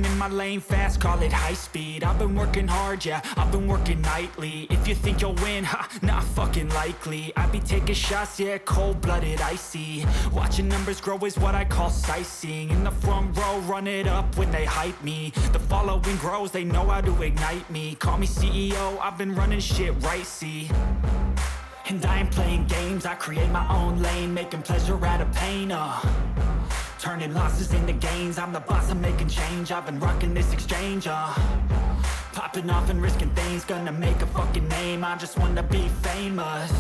cruising in my lane fast, call it high speed. I've been working hard, yeah, I've been working nightly. If you think you'll win, ha, not fucking likely. I be taking shots, yeah, cold-blooded, icy. Watching numbers grow is what I call sightseeing. In the front row, run it up when they hype me. The following grows, they know how to ignite me. Call me CEO, I've been running shit right, see. And I ain't playing games, I create my own lane, making pleasure out of pain, turning losses into gains, I'm the boss, I'm making change. I've been rocking this exchange, popping off and risking things, gonna make a fucking name. I just wanna be famous,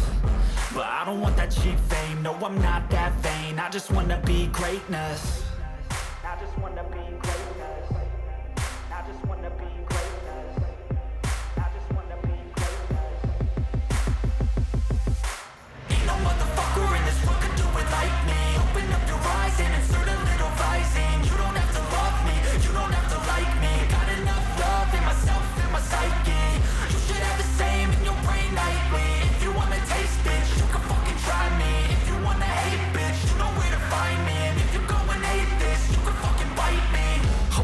but I don't want that cheap fame. No, I'm not that vain, I just wanna be greatness. I just wanna be greatness. I just wanna be greatness. I just wanna be greatness. Ain't no motherfucker in this world could do it like me. Open up your eyes and insert a little rising. You don't have to love me, you don't have to like me. Got enough love in myself, in my psyche. You should have the same in your brain nightly. If you wanna taste, bitch, you can fucking try me. If you wanna hate, bitch, you know where to find me. And if you go and hate this, you can fucking bite me.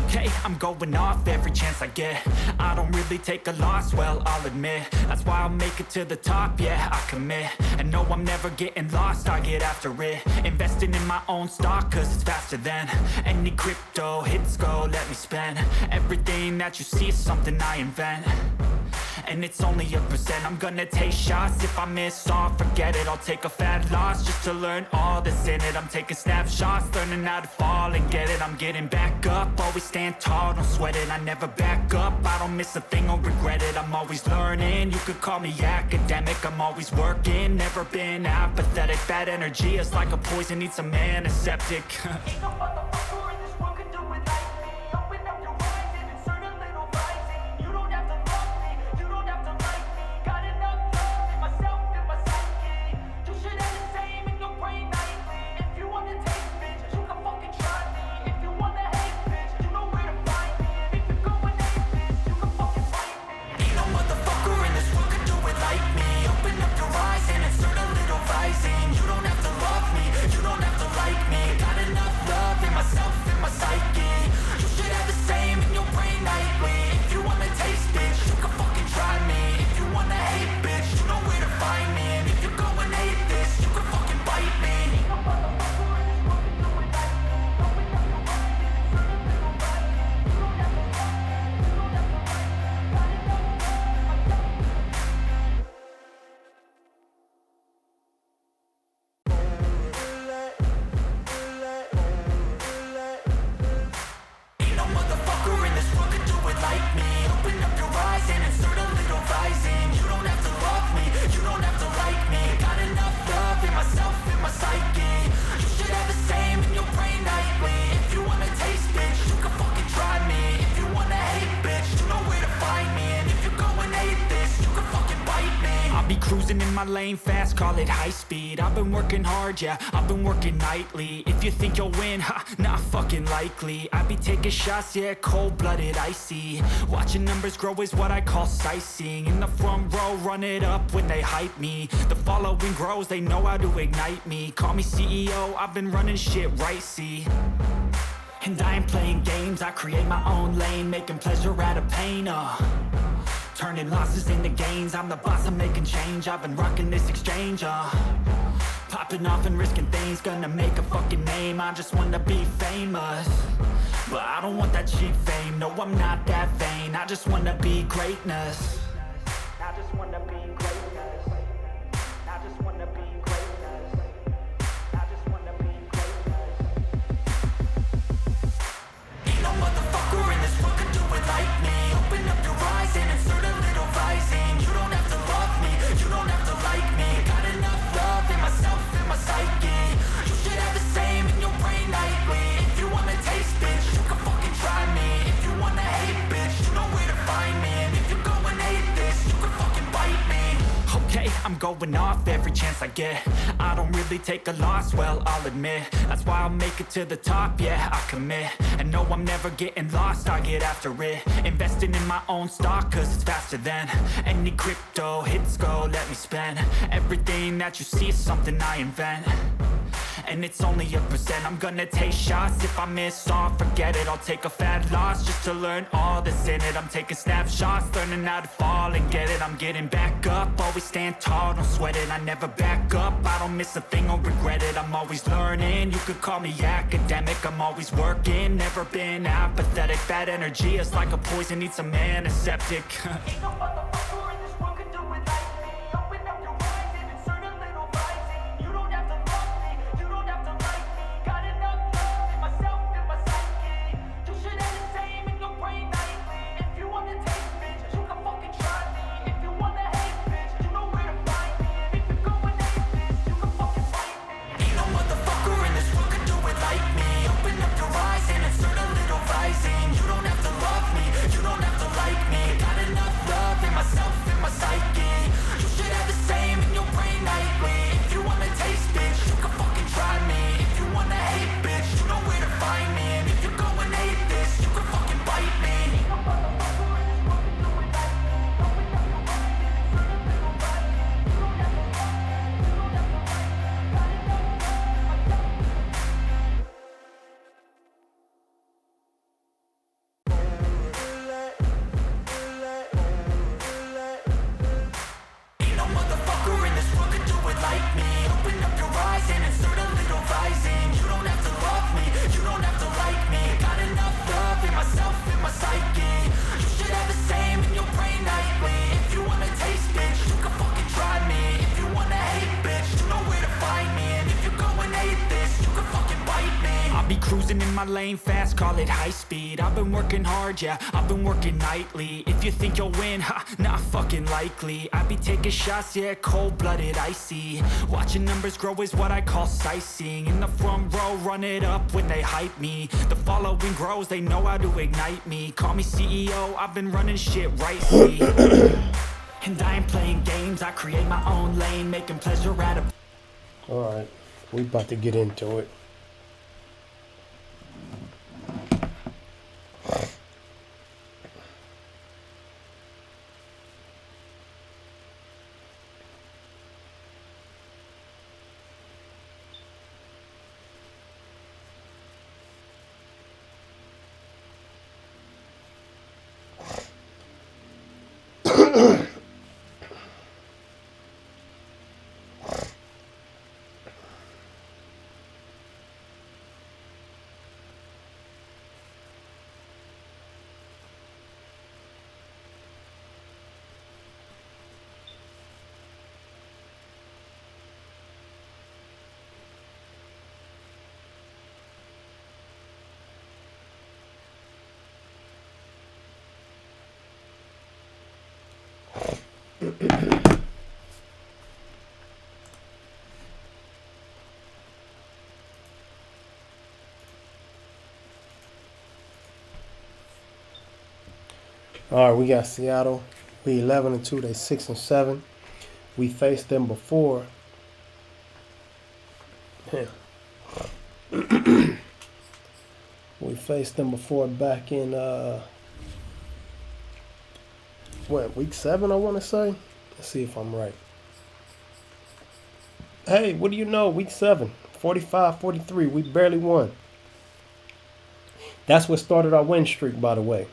Okay, I'm going off every chance I get. I don't really take a loss, well, I'll admit. That's why I'll make it to the top, yeah, I commit. And no, I'm never getting lost, I get after it. Investing in my own stock, cause it's faster than any crypto hits go, let me spend. Everything that you see is something I invent, and it's only a percent. I'm gonna take shots, if I miss, oh, forget it. I'll take a fat loss just to learn all that's in it. I'm taking snapshots, learning how to fall and get it. I'm getting back up, always stand tall, don't sweat it. I never back up, I don't miss a thing or regret it. I'm always learning, you could call me academic. I'm always working, never been apathetic. Bad energy is like a poison, needs some antiseptic. Ain't no motherfucker in this world could do it like me. Open up your eyes and insert a little rising. You don't have to love me, you don't have to like me. Got enough love in myself, in my psyche. You should have the same in your brain nightly. If you wanna taste, bitch, you can fucking try me. If you wanna hate, bitch, you know where to find me. And if you go and hate this, you can fucking fight me. Ain't no motherfucker in this world could do it like me. Open up your eyes and insert a little rising. You don't have to love me, you don't have to like me. Got enough love in myself, in my psyche. You should have the same in your brain nightly. If you wanna taste, bitch, you can fucking try me. If you wanna hate, bitch, you know where to find me. And if you go and hate this, you can fucking bite me. Ain't no motherfucker in this world could do it like me. Open up your eyes and insert a little rising. You don't have to love me, you don't have to like me. Got enough love in myself. Ain't no motherfucker in this world could do it like me. Open up your eyes and insert a little rising. You don't have to love me, you don't have to like me. Got enough love in myself, in my psyche. You should have the same in your brain nightly. If you wanna taste, bitch, you can fucking try me. If you wanna hate, bitch, you know where to find me. And if you go and hate this, you can fucking bite me. I'll be cruising in my lane fast, call it high speed. I've been working hard, yeah, I've been working nightly. If you think you'll win, ha, not fucking likely. I be taking shots, yeah, cold-blooded, icy. Watching numbers grow is what I call sightseeing. In the front row, run it up when they hype me. The following grows, they know how to ignite me. Call me CEO, I've been running shit right, see. And I ain't playing games, I create my own lane, making pleasure out of pain, turning losses into gains, I'm the boss, I'm making change. I've been rocking this exchange, popping off and risking things, gonna make a fucking name. I just wanna be famous, but I don't want that cheap fame. No, I'm not that vain, I just wanna be greatness. I just wanna be greatness. I just wanna be greatness. I just wanna be greatness. Ain't no motherfucker in this world could do it like me. Open up your eyes and insert a little rising. You don't have to love me, you don't have to like me. Got enough love in myself, in my psyche. You should have the same in your brain nightly. If you wanna taste, bitch, you can fucking try me. If you wanna hate, bitch, you know where to find me. And if you go and hate this, you can fucking bite me. Okay, I'm going off every chance I get. I don't really take a loss, well, I'll admit. That's why I'll make it to the top, yeah, I commit. And no, I'm never getting lost, I get after it. Investing in my own stock, cause it's faster than any crypto hits go, let me spend. Everything that you see is something I invent, and it's only a percent. I'm gonna take shots, if I miss all, forget it. I'll take a fat loss just to learn all that's in it. I'm taking snapshots, learning how to fall and get it. I'm getting back up, always stand tall, don't sweat it. I never back up, I don't miss a thing or regret it. I'm always learning, you could call me academic. I'm always working, never been apathetic. Bad energy is like a poison, needs some antiseptic. Ain't no motherfucker in this world could do it like me. Open up your eyes and insert a little rising. You don't have to love me, you don't have to like me. Got enough love in myself and my psyche. You should have the same in your brain nightly. If you want to taste, bitch, you can fucking try me. If you want to hate, bitch, you know where to find me. And if you're going hate, bitch, you can fucking fight me. Ain't no motherfucker in this world could do it like me. Open up your eyes and insert a little rising. You don't have to love me, you don't have to like me. Got enough love in myself and my psyche. You should have the same in your brain nightly. If you wanna taste, bitch, you can fucking try me. If you wanna hate, bitch, you know where to find me. And if you're going hate this, you can fucking bite me. Ain't no motherfucker in this world can do it like me. Open up your eyes and insert a little rising. You don't have to love me, you don't have to like me. Got enough love in myself. Ain't no motherfucker in this world could do it like me. Open up your eyes and insert a little rising. You don't have to love me, you don't have to like me. Got enough love in myself and my psyche. You should have the same in your brain nightly. If you wanna taste, bitch, you can fucking try me. If you wanna hate, bitch, you know where to find me. And if you're going hate this, you can fucking bite me. I'll be cruising in my lane fast, call it high speed. I've been working hard, yeah, I've been working nightly. If you think you'll win, ha, not fucking likely. I be taking shots, yeah, cold-blooded, icy. Watching numbers grow is what I call sightseeing. In the front row, run it up when they hype me. The following grows, they know how to ignite me. Call me CEO, I've been running shit right, see. And I ain't playing games, I create my own lane, making pleasure out of... Alright, we about to get into it. All right, we got Seattle. We 11-2. They 6-7. We faced them before. We faced them before back in week 7, I want to say. Let's see if I'm right. Hey, what do you know? Week 7, 45-43. We barely won. That's what started our win streak, by the way.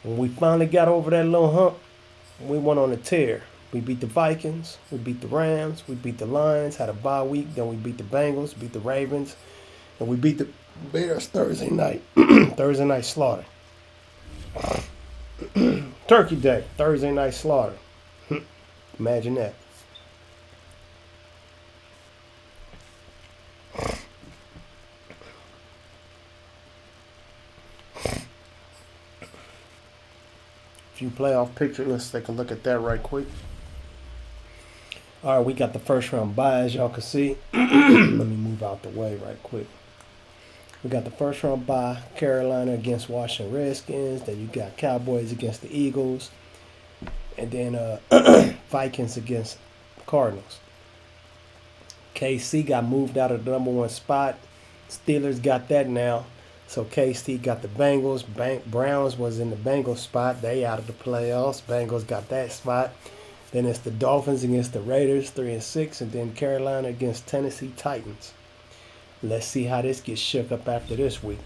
When we finally got over that little hump, we went on a tear. We beat the Vikings, we beat the Rams, we beat the Lions, had a bye week, then we beat the Bengals, beat the Ravens, and we beat the Bears Thursday night. Thursday night slaughter. Turkey Day, Thursday night slaughter. Imagine that. Few playoff picture. Let's take a look at that right quick. All right, we got the first round bye, as y'all can see. Let me move out the way right quick. We got the first round bye, Carolina against Washington Redskins. Then you got Cowboys against the Eagles. And then Vikings against Cardinals. KC got moved out of the #1 spot. Steelers got that now. So KC got the Bengals. Browns was in the Bengals spot. They out of the playoffs. Bengals got that spot. Then it's the Dolphins against the Raiders, 3-6. And then Carolina against Tennessee Titans. Let's see how this gets shook up after this week.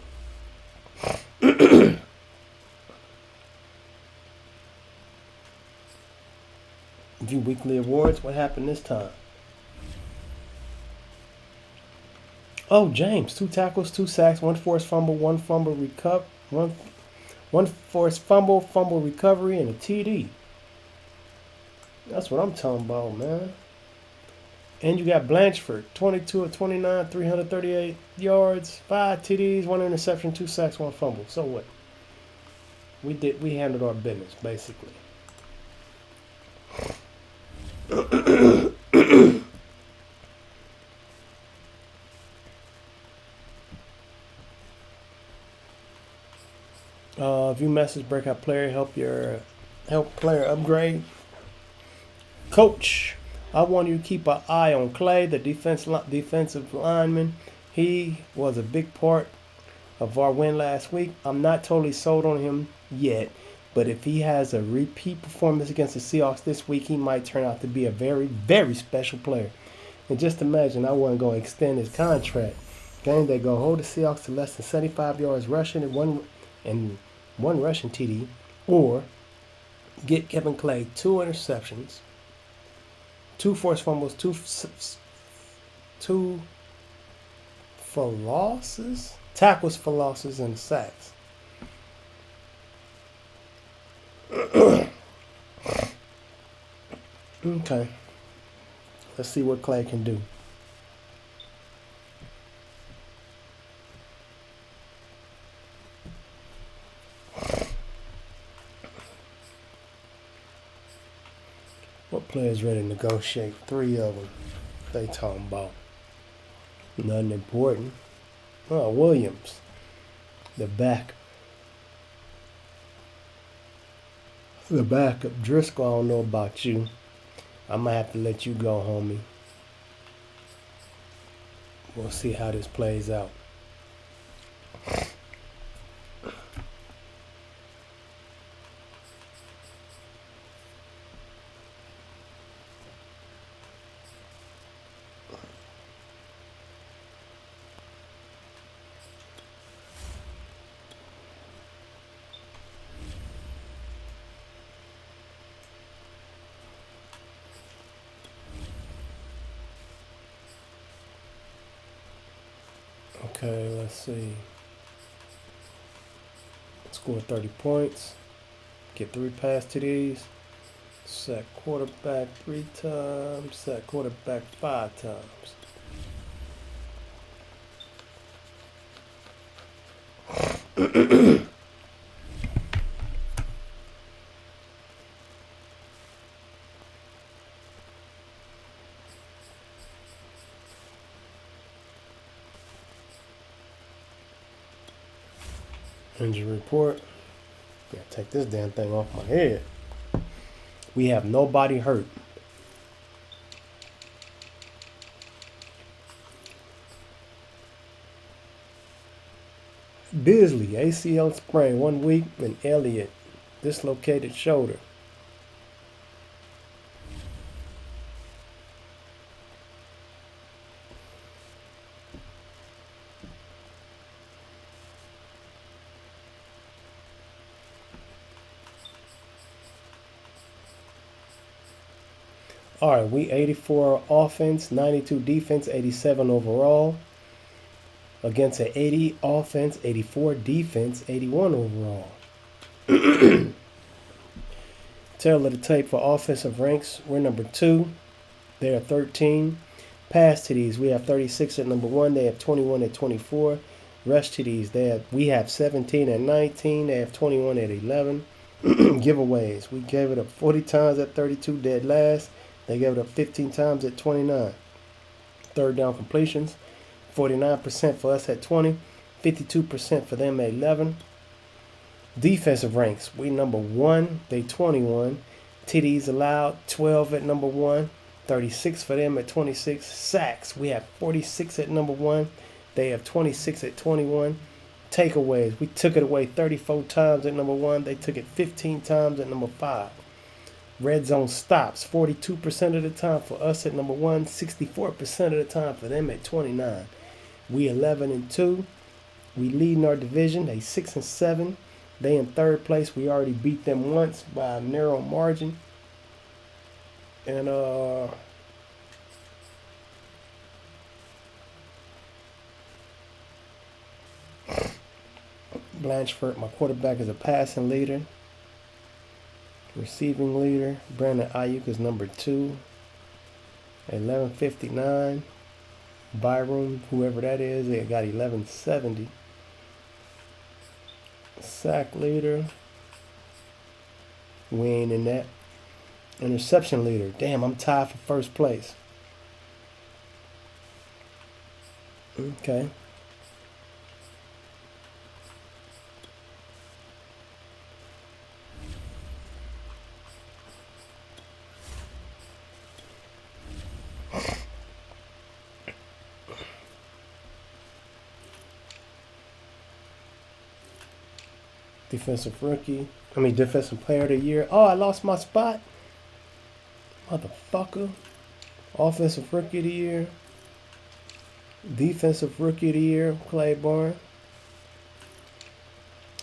View weekly awards. What happened this time? Oh, James, 2 tackles, 2 sacks, 1 forced fumble, 1 fumble one forced fumble recovery, and a TD. That's what I'm talking about, man. And you got Blanchford, 22 of 29, 338 yards, 5 TDs, 1 interception, 2 sacks, 1 fumble. So what? We handled our business, basically. View message, breakout player, help player upgrade. Coach, I want you to keep an eye on Clay, the defensive lineman. He was a big part of our win last week. I'm not totally sold on him yet, but if he has a repeat performance against the Seahawks this week, he might turn out to be a very, very special player. And just imagine, I wasn't going to extend his contract. Game they go hold the Seahawks to less than 75 yards rushing and one rushing TD, or get Kevin Clay 2 interceptions, 2 forced fumbles, 2 for losses, tackles for losses, and sacks. Okay. Let's see what Clay can do. What players ready to negotiate? 3 of them. They talking about nothing important. Oh, Williams, the backup. Driscoll, I don't know about you. I might have to let you go, homie. We'll see how this plays out. Okay, let's see. Score 30 points. Get 3 pass TDs. Sack quarterback 3 times. Sack quarterback 5 times. Injury report. Gotta take this damn thing off my head. We have nobody hurt. Beasley, ACL sprain 1 week, and Elliott, dislocated shoulder. All right, we 84 offense, 92 defense, 87 overall. Against an 80 offense, 84 defense, 81 overall. Tail of the tape for offensive ranks, we're number 2. They are 13. Pass TDs, we have 36 at number 1. They have 21 at 24. Rush TDs, we have 17 at 19. They have 21 at 11. Giveaways, we gave it up 40 times at 32, dead last. They gave it up 15 times at 29. Third down completions, 49% for us at 20, 52% for them at 11. Defensive ranks, we number 1, they 21. TDs allowed, 12 at number 1, 36 for them at 26. Sacks, we have 46 at number 1, they have 26 at 21. Takeaways, we took it away 34 times at number 1, they took it 15 times at number 5. Red zone stops 42% of the time for us at number 1, 64% of the time for them at 29. We 11-2. We leading our division. They 6-7. They in third place. We already beat them once by a narrow margin. And Blanchford, my quarterback, is a passing leader. Receiving leader, Brandon Ayuk is number 2. 1159. Byram, whoever that is, they got 1170. Sack leader, we ain't in that. Interception leader, damn, I'm tied for first place. Okay. Defensive player of the year. Oh, I lost my spot. Motherfucker. Offensive rookie of the year. Defensive rookie of the year, Claiborne.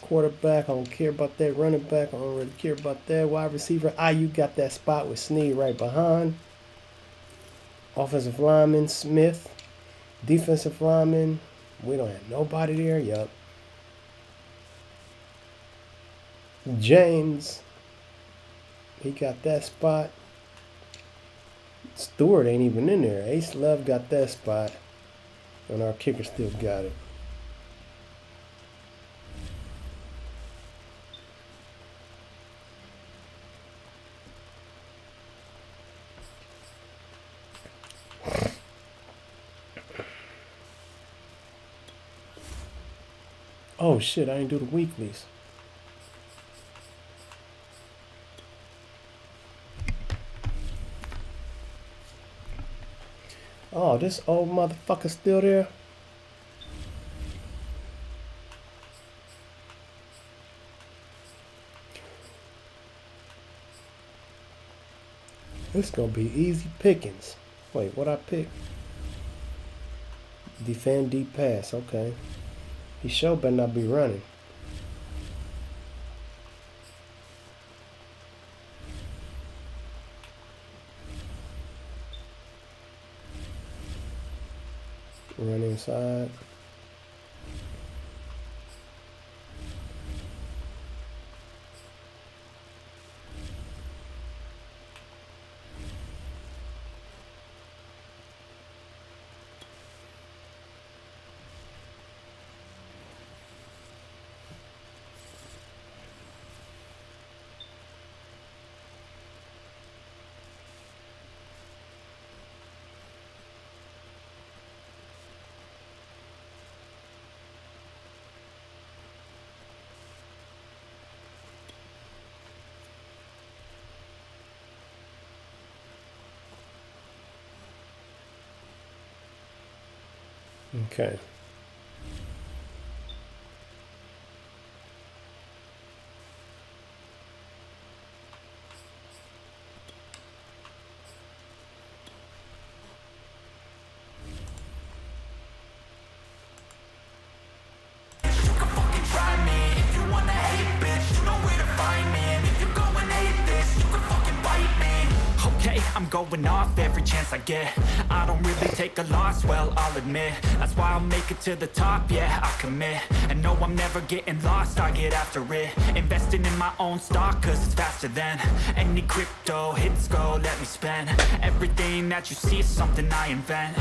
Quarterback, I don't care about that. Running back, I don't really care about that. Wide receiver, you got that spot with Snead right behind. Offensive lineman, Smith. Defensive lineman, we don't have nobody there. Yup. James, he got that spot. Stewart ain't even in there. Ace Love got that spot. And our kicker still got it. Oh shit, I didn't do the weeklies. Oh, this old motherfucker still there? This gonna be easy pickings. Wait, what I pick? Defend, deep pass. Okay. He sure better not be running. Run inside. Okay. I'm going off every chance I get. I don't really take a loss, well, I'll admit. That's why I'll make it to the top, yeah, I commit. And no, I'm never getting lost, I get after it. Investing in my own stock, cause it's faster than any crypto hits go, let me spend. Everything that you see is something I invent.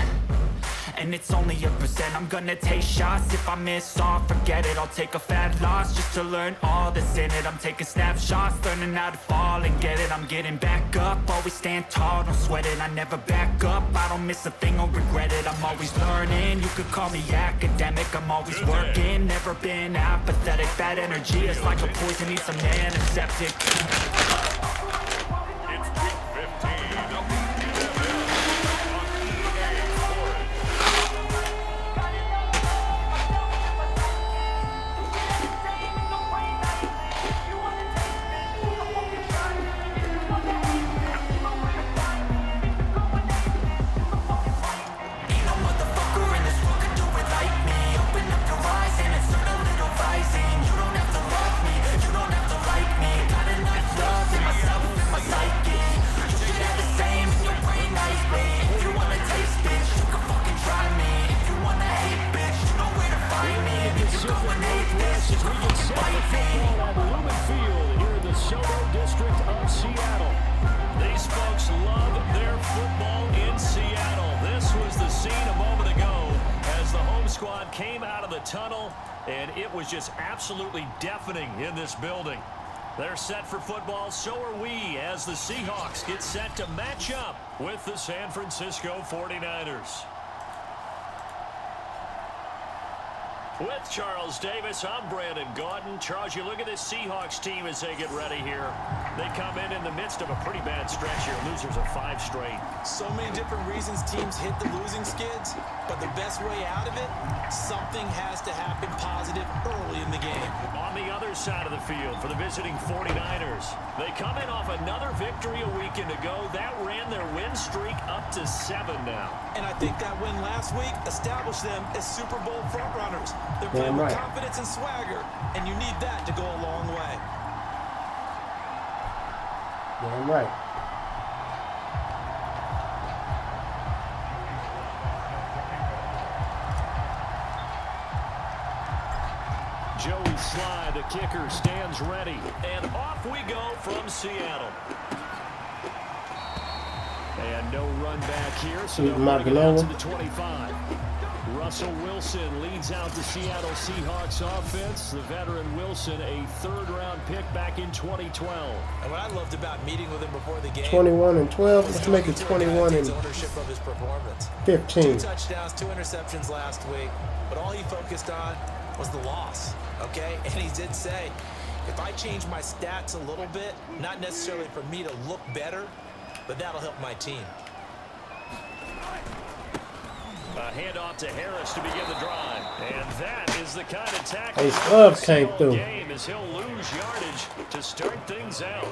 And it's only a percent. I'm gonna take shots. If I miss all, forget it. I'll take a fat loss just to learn all that's in it. I'm taking snapshots, learning how to fall and get it. I'm getting back up, always stand tall, don't sweat it. I never back up, I don't miss a thing or regret it. I'm always learning, you could call me academic. I'm always working, never been apathetic. Bad energy is like a poison, need some antiseptic. squad came out of the tunnel, and it was just absolutely deafening in this building. They're set for football, so are we, as the Seahawks get set to match up with the San Francisco 49ers. With Charles Davis, I'm Brandon Gaudin. Charles, you look at this Seahawks team as they get ready here. They come in the midst of a pretty bad stretch here. Losers of 5 straight. So many different reasons teams hit the losing skids, but the best way out of it, something has to happen positive early in the game. On the other side of the field for the visiting 49ers, they come in off another victory a weekend ago. That ran their win streak up to 7 now. And I think that win last week established them as Super Bowl frontrunners. They're playing with confidence and swagger, and you need that to go a long way. Damn right. Joey Sly, the kicker, stands ready. And off we go from Seattle. And no run back here, so they'll bring it out to the 25. Russell Wilson leads out the Seattle Seahawks offense. The veteran Wilson, a third-round pick back in 2012. And what I loved about meeting with him before the game, 21-12. Let's make it 21 and ownership of his performance. 15. 2 touchdowns, 2 interceptions last week, but all he focused on was the loss. Okay, and he did say, if I change my stats a little bit, not necessarily for me to look better, but that'll help my team. A handoff to Harris to begin the drive. And that is the kind of tackle came through. Game as he'll lose yardage to start things out.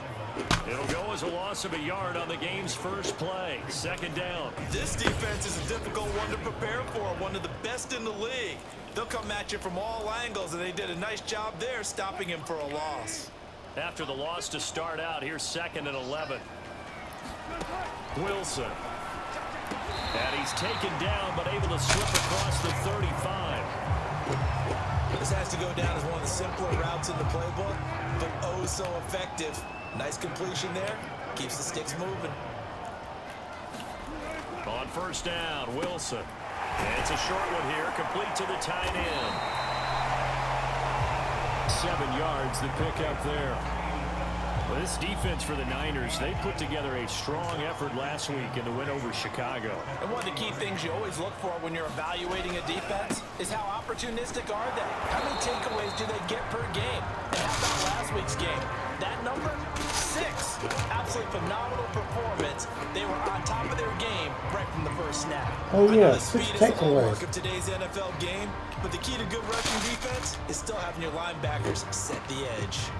It'll go as a loss of a yard on the game's first play. 2nd down. This defense is a difficult one to prepare for, one of the best in the league. They'll come at you from all angles, and they did a nice job there stopping him for a loss. After the loss to start out, here's 2nd and 11. Wilson. And he's taken down, but able to slip across the 35. This has to go down as one of the simpler routes in the playbook, but oh so effective. Nice completion there. Keeps the sticks moving. On 1st down, Wilson. And it's a short one here, complete to the tight end. 7 yards, the pickup there. Well, this defense for the Niners, they put together a strong effort last week in the win over Chicago. And one of the key things you always look for when you're evaluating a defense is how opportunistic are they? How many takeaways do they get per game? And how about last week's game? That number, 6. Absolutely phenomenal performance. They were on top of their game right from the first snap. Oh yeah, 6 speed is the hallmark of today's NFL game, but the key to good rushing defense is still having your linebackers set the edge.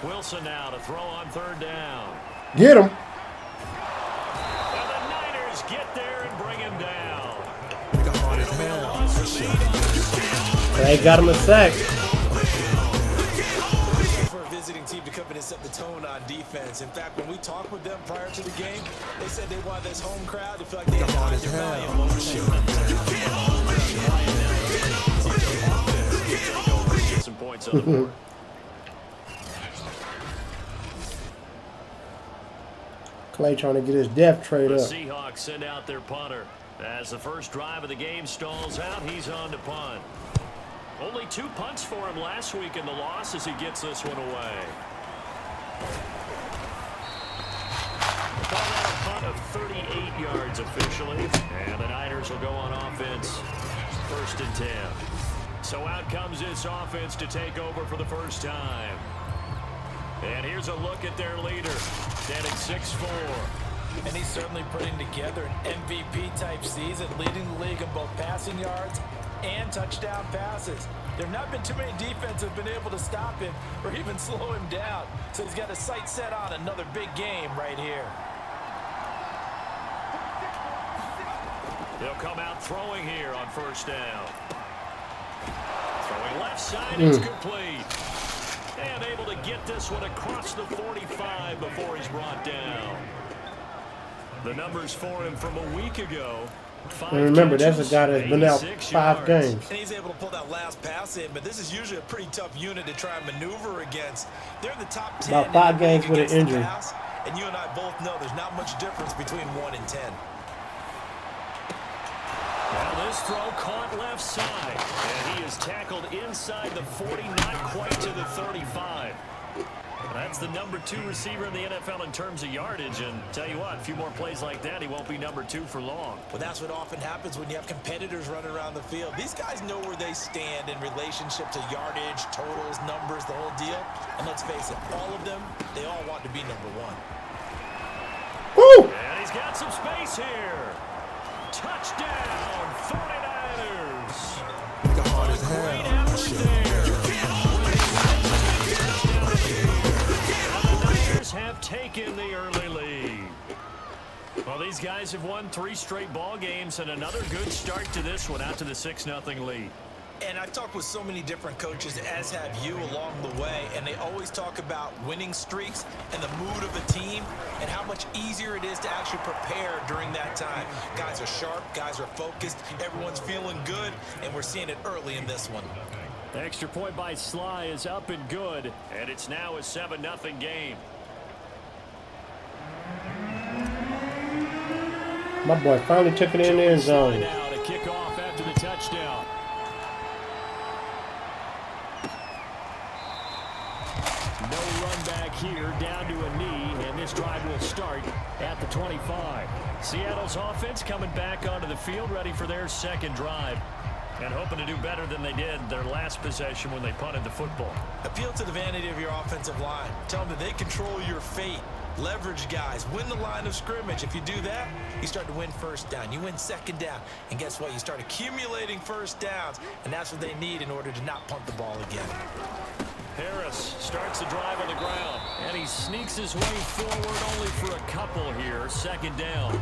Wilson now to throw on 3rd down. Get him. And the Niners get there and bring him down. They got him a sack. For a visiting team to come in and set the tone on defense. In fact, when we talked with them prior to the game, they said they wanted this home crowd to feel like they had hard their value. Some points on the board. Clay trying to get his depth trade The up. Seahawks send out their punter. As the first drive of the game stalls out, he's on to punt. Only 2 punts for him last week in the loss as he gets this one away. Call that a punt of 38 yards officially. And the Niners will go on offense. 1st and 10. So out comes this offense to take over for the first time. And here's a look at their leader, standing 6'4". And he's certainly putting together an MVP-type season, leading the league in both passing yards and touchdown passes. There have not been too many defenses that have been able to stop him or even slow him down. So he's got his sights set on another big game right here. They'll come out throwing here on 1st down. Throwing left side, it's complete. And able to get this one across the 45 before he's brought down. The numbers for him from a week ago, And remember, that's a guy that's been out 5 games. And he's able to pull that last pass in, but this is usually a pretty tough unit to try and maneuver against. They're in the top 10. About 5 games with an injury. Pass, and you and I both know there's not much difference between 1 and 10. Well, this throw caught left side, and he is tackled inside the 40, not quite to the 35. That's the number 2 receiver in the NFL in terms of yardage, and tell you what, a few more plays like that, he won't be number 2 for long. Well, that's what often happens when you have competitors running around the field. These guys know where they stand in relationship to yardage, totals, numbers, the whole deal. And let's face it, all of them, they all want to be number 1. Woo! And he's got some space here. Touchdown, 49ers. Great effort there. Have taken the early lead. Well, these guys have won 3 straight ball games and another good start to this one out to the 6-0 lead. And I've talked with so many different coaches, as have you, along the way, and they always talk about winning streaks and the mood of a team and how much easier it is to actually prepare during that time. Guys are sharp, guys are focused, everyone's feeling good, and we're seeing it early in this one. The extra point by Sly is up and good, and it's now a 7-0 game. My boy finally took it in the end zone. Now to kick off after the touchdown. No run back here, down to a knee, and this drive will start at the 25. Seattle's offense coming back onto the field, ready for their second drive, and hoping to do better than they did their last possession when they punted the football. Appeal to the vanity of your offensive line. Tell them that they control your fate. Leverage guys, win the line of scrimmage. If you do that, you start to win first down. You win second down. And guess what? You start accumulating first downs. And that's what they need in order to not punt the ball again. Harris starts the drive on the ground. And he sneaks his way forward only for a couple here. Second down.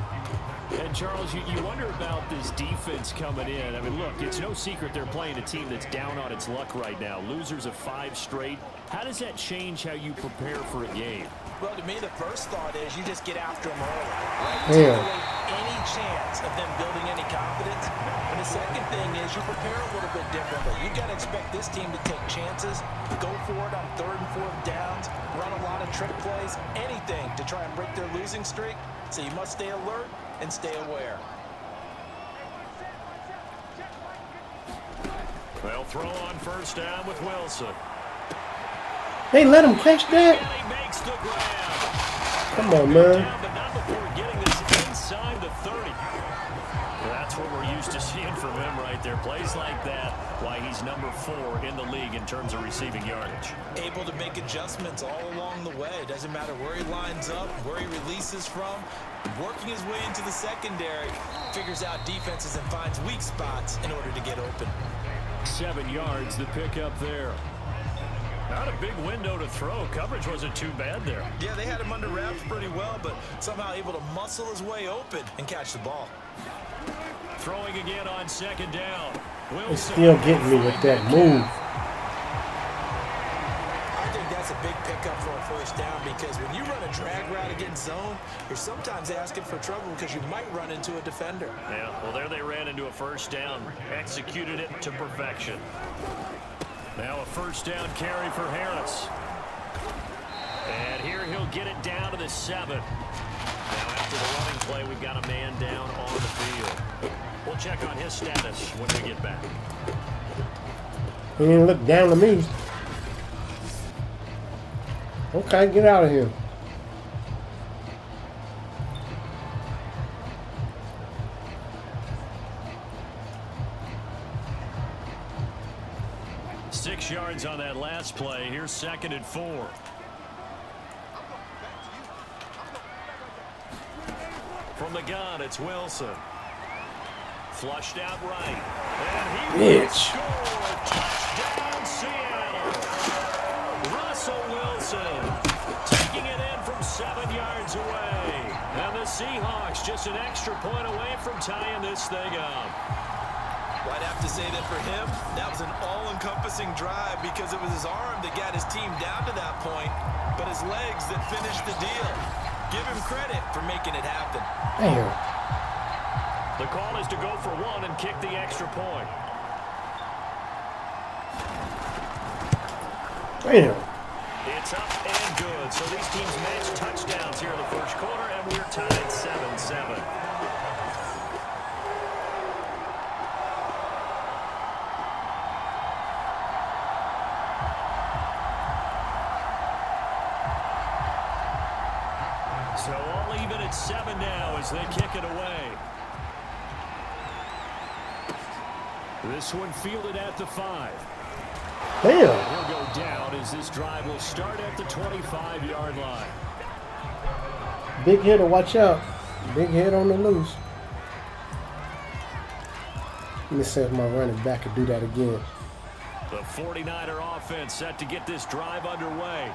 And, Charles, you wonder about this defense coming in. I mean, look, it's no secret they're playing a team that's down on its luck right now. Losers of 5 straight. How does that change how you prepare for a game? Well, to me, the first thought is you just get after them early. Right? Yeah. Take away any chance of them building any confidence. And the second thing is you prepare a little bit differently. You got to expect this team to take chances, go for it on 3rd and 4th downs, run a lot of trick plays, anything to try and break their losing streak. So you must stay alert and stay aware. Well, throw on first down with Wilson. They let him catch that? And he makes the grab. Come on, man. Down, but not before getting this inside the 30. Well, that's what we're used to seeing from him right there. Plays like that, why he's number 4 in the league in terms of receiving yardage. Able to make adjustments all along the way. Doesn't matter where he lines up, where he releases from. Working his way into the secondary, figures out defenses and finds weak spots in order to get open. 7 yards, the pickup there. Not a big window to throw. Coverage wasn't too bad there. Yeah, they had him under wraps pretty well, but somehow able to muscle his way open and catch the ball. Throwing again on second down. They're still getting me with that move. I think that's a big pickup for a first down because when you run a drag route against zone, you're sometimes asking for trouble because you might run into a defender. Yeah, well, there they ran into a first down. Executed it to perfection. Now a first down carry for Harris. And here he'll get it down to the 7. Now after the running play, we've got a man down on the field. We'll check on his status when we get back. He didn't look down to me. Okay, get out of here. Six yards on that last play. Here's 2nd and 4. From the gun, it's Wilson. Flushed out right. And he will score. Touchdown, Seattle. Russell Wilson taking it in from 7 yards away. And the Seahawks just an extra point away from tying this thing up. Well, I'd have to say that for him, that was an all-encompassing drive because it was his arm that got his team down to that point, but his legs that finished the deal. Give him credit for making it happen. Damn. The call is to go for one and kick the extra point. Damn. It's up and good. So these teams match touchdowns here in the first quarter, and we're tied 7-7. So all even at 7 now as they kick it away. This one fielded at the 5. Damn. He'll go down as this drive will start at the 25-yard line. Big hitter, watch out. Big hit on the loose. Let me see if my running back could do that again. The 49er offense set to get this drive underway.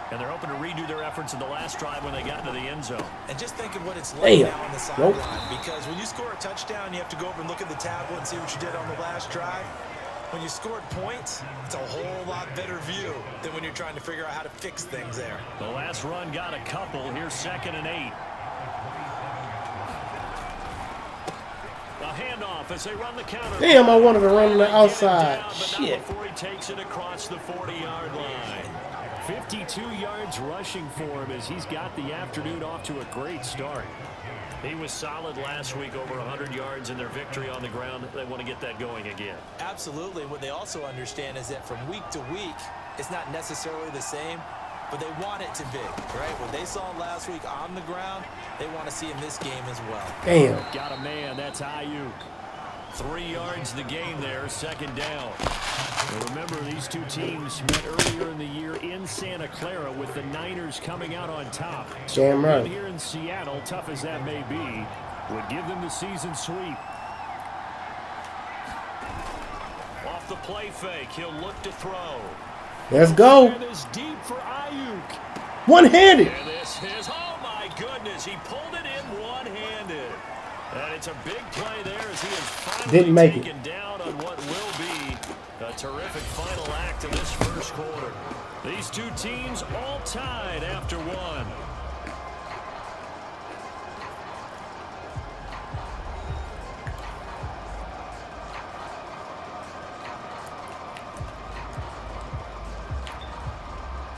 And they're hoping to redo their efforts in the last drive when they got into the end zone. And just think of what it's like Damn. now on the Nope. sideline. Because when you score a touchdown, you have to go over and look at the tablet and see what you did on the last drive. When you scored points, it's a whole lot better view than when you're trying to figure out how to fix things there. The last run got a couple. Here's 2nd and 8. A handoff as they run the counter. Damn, I wanted to run on the outside. Down, but Shit. not before he takes it across the 40-yard line. 52 yards rushing for him as he's got the afternoon off to a great start. He was solid last week, over 100 yards in their victory on the ground. They want to get that going again. Absolutely. What they also understand is that from week to week, it's not necessarily the same, but they want it to be, right? What they saw last week on the ground, they want to see in this game as well. Damn. Got a man. That's Ayuk. 3 yards the game there, 2nd down. And remember, these two teams met earlier in the year in Santa Clara with the Niners coming out on top. Damn right. Here in Seattle, tough as that may be, would give them the season sweep. Off the play fake, he'll look to throw. Let's go. And is deep for Ayuk. One-handed. And this is, oh my goodness, he pulled it in one-handed. And it's a big play there as he is finally Didn't make it. taken down on what will be a terrific final act of this first quarter. These two teams all tied after one.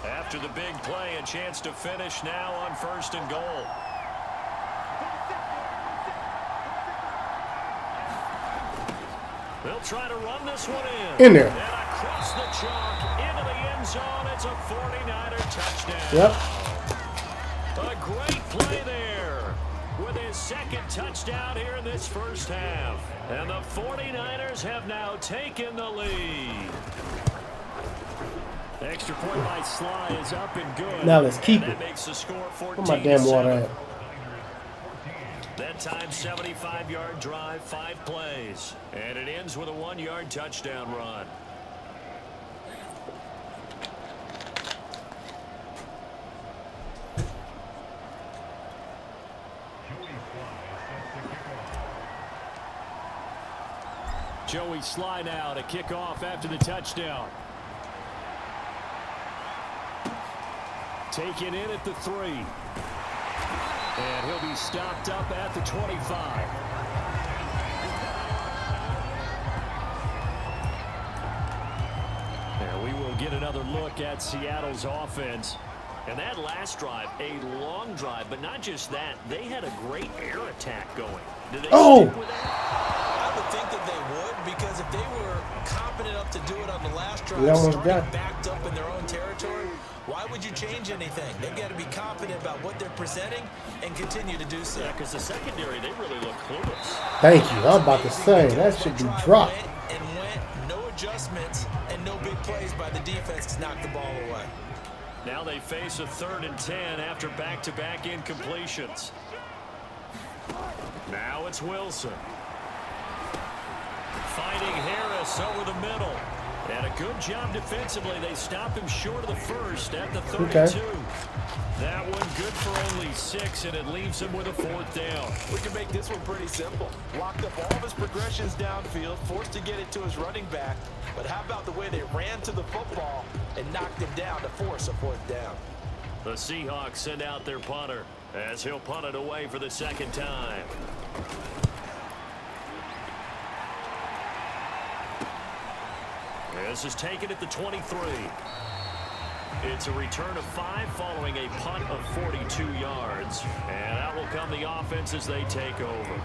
After the big play, a chance to finish now on 1st and goal. They'll try to run this one In there. And across the chalk into the end zone. It's a 49er touchdown. Yep. A great play there with his 2nd touchdown here in this first half. And the 49ers have now taken the lead. The extra point by Sly is up and good. Now let's keep And it. that makes the score 14-7. Where my damn water at? That time, 75-yard drive, 5 plays. And it ends with a 1-yard touchdown run. Joey Sly now to kick off after the touchdown. Taken in at the 3. And he'll be stopped up at the 25. There we will get another look at Seattle's offense. And that last drive, a long drive, but not just that. They had a great air attack going. Did they stick with that? I would think that they would, because if they were confident enough to do it on the last drive, We almost starting got it. backed up in their own territory, why would you change anything? They've got to be confident about what they're presenting and continue to do so. Yeah, because the secondary, they really look clueless. Thank you. I was about to say, that should be dropped. Went, no adjustments and no big plays by the defense to knock the ball away. Now they face a 3rd and 10 after back-to-back incompletions. Now it's Wilson. Finding Harris over the middle. And a good job defensively. They stop him short of the first at the 32. Okay. That one good for only 6, and it leaves him with a 4th down. We can make this one pretty simple. Locked up all of his progressions downfield, forced to get it to his running back. But how about the way they ran to the football and knocked him down to force a 4th down? The Seahawks send out their punter as he'll punt it away for the 2nd time. This is taken at the 23. It's a return of 5 following a punt of 42 yards. And that will come the offense as they take over.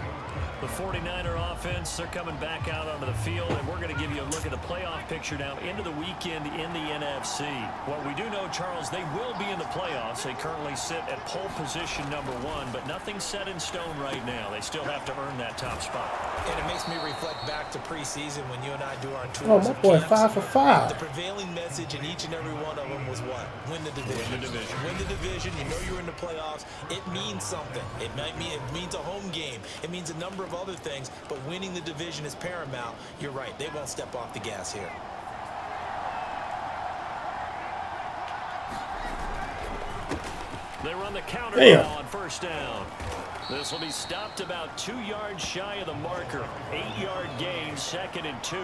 The 49er offense, they're coming back out onto the field, and we're going to give you a look at the playoff picture now into the weekend in the NFC. What we do know, Charles, they will be in the playoffs. They currently sit at pole position number 1, but nothing's set in stone right now. They still have to earn that top spot. And it makes me reflect back to preseason when you and I do our tours. Oh, my boy, camps. 5 for 5. The prevailing message in each and every one of them was what? Win the division. Win the division. Win the division. You know you're in the playoffs. It means something. It means a home game. It means a number of other things, but winning the division is paramount. You're right. They won't step off the gas here. They run the counter now on first down. This will be stopped about 2 yards shy of the marker. 8-yard gain, 2nd and 2.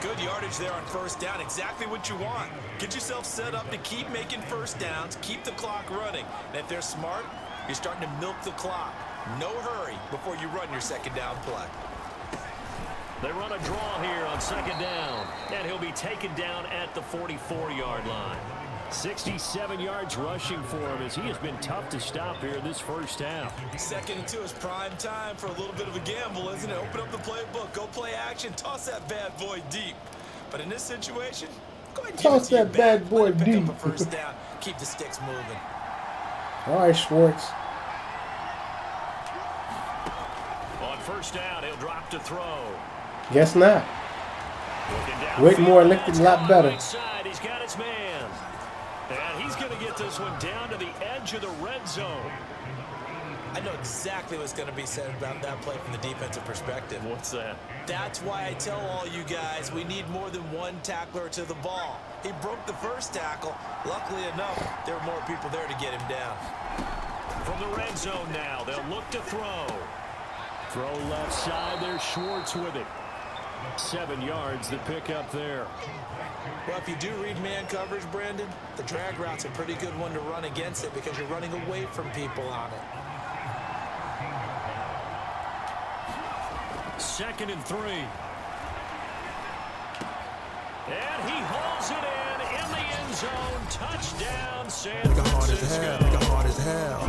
Good yardage there on first down. Exactly what you want. Get yourself set up to keep making first downs, keep the clock running. And if they're smart, you're starting to milk the clock. No hurry before you run your second down play. They run a draw here on 2nd down. And he'll be taken down at the 44-yard line. 67 yards rushing for him as he has been tough to stop here this first half. 2nd and 2 is prime time for a little bit of a gamble, isn't it? Open up the playbook, go play action, toss that bad boy deep. But in this situation, go ahead and toss that bad boy deep. Pick up a first down, keep the sticks moving. All right, Schwartz. On first down, he'll drop to throw. Guess not. Whitmore looked a lot better. Right side, he's got his man. And he's going to get this one down to the edge of the red zone. I know exactly what's going to be said about that play from the defensive perspective. What's that? That's why I tell all you guys we need more than one tackler to the ball. He broke the first tackle. Luckily enough, there were more people there to get him down. From the red zone now, they'll look to throw. Throw left side, there's Schwartz with it. 7 yards, the pickup there. Well, if you do read man coverage, Brandon, the drag route's a pretty good one to run against it because you're running away from people on it. 2nd and 3. And he hauls it in the end zone. Touchdown, San Francisco. Nigga hard as hell.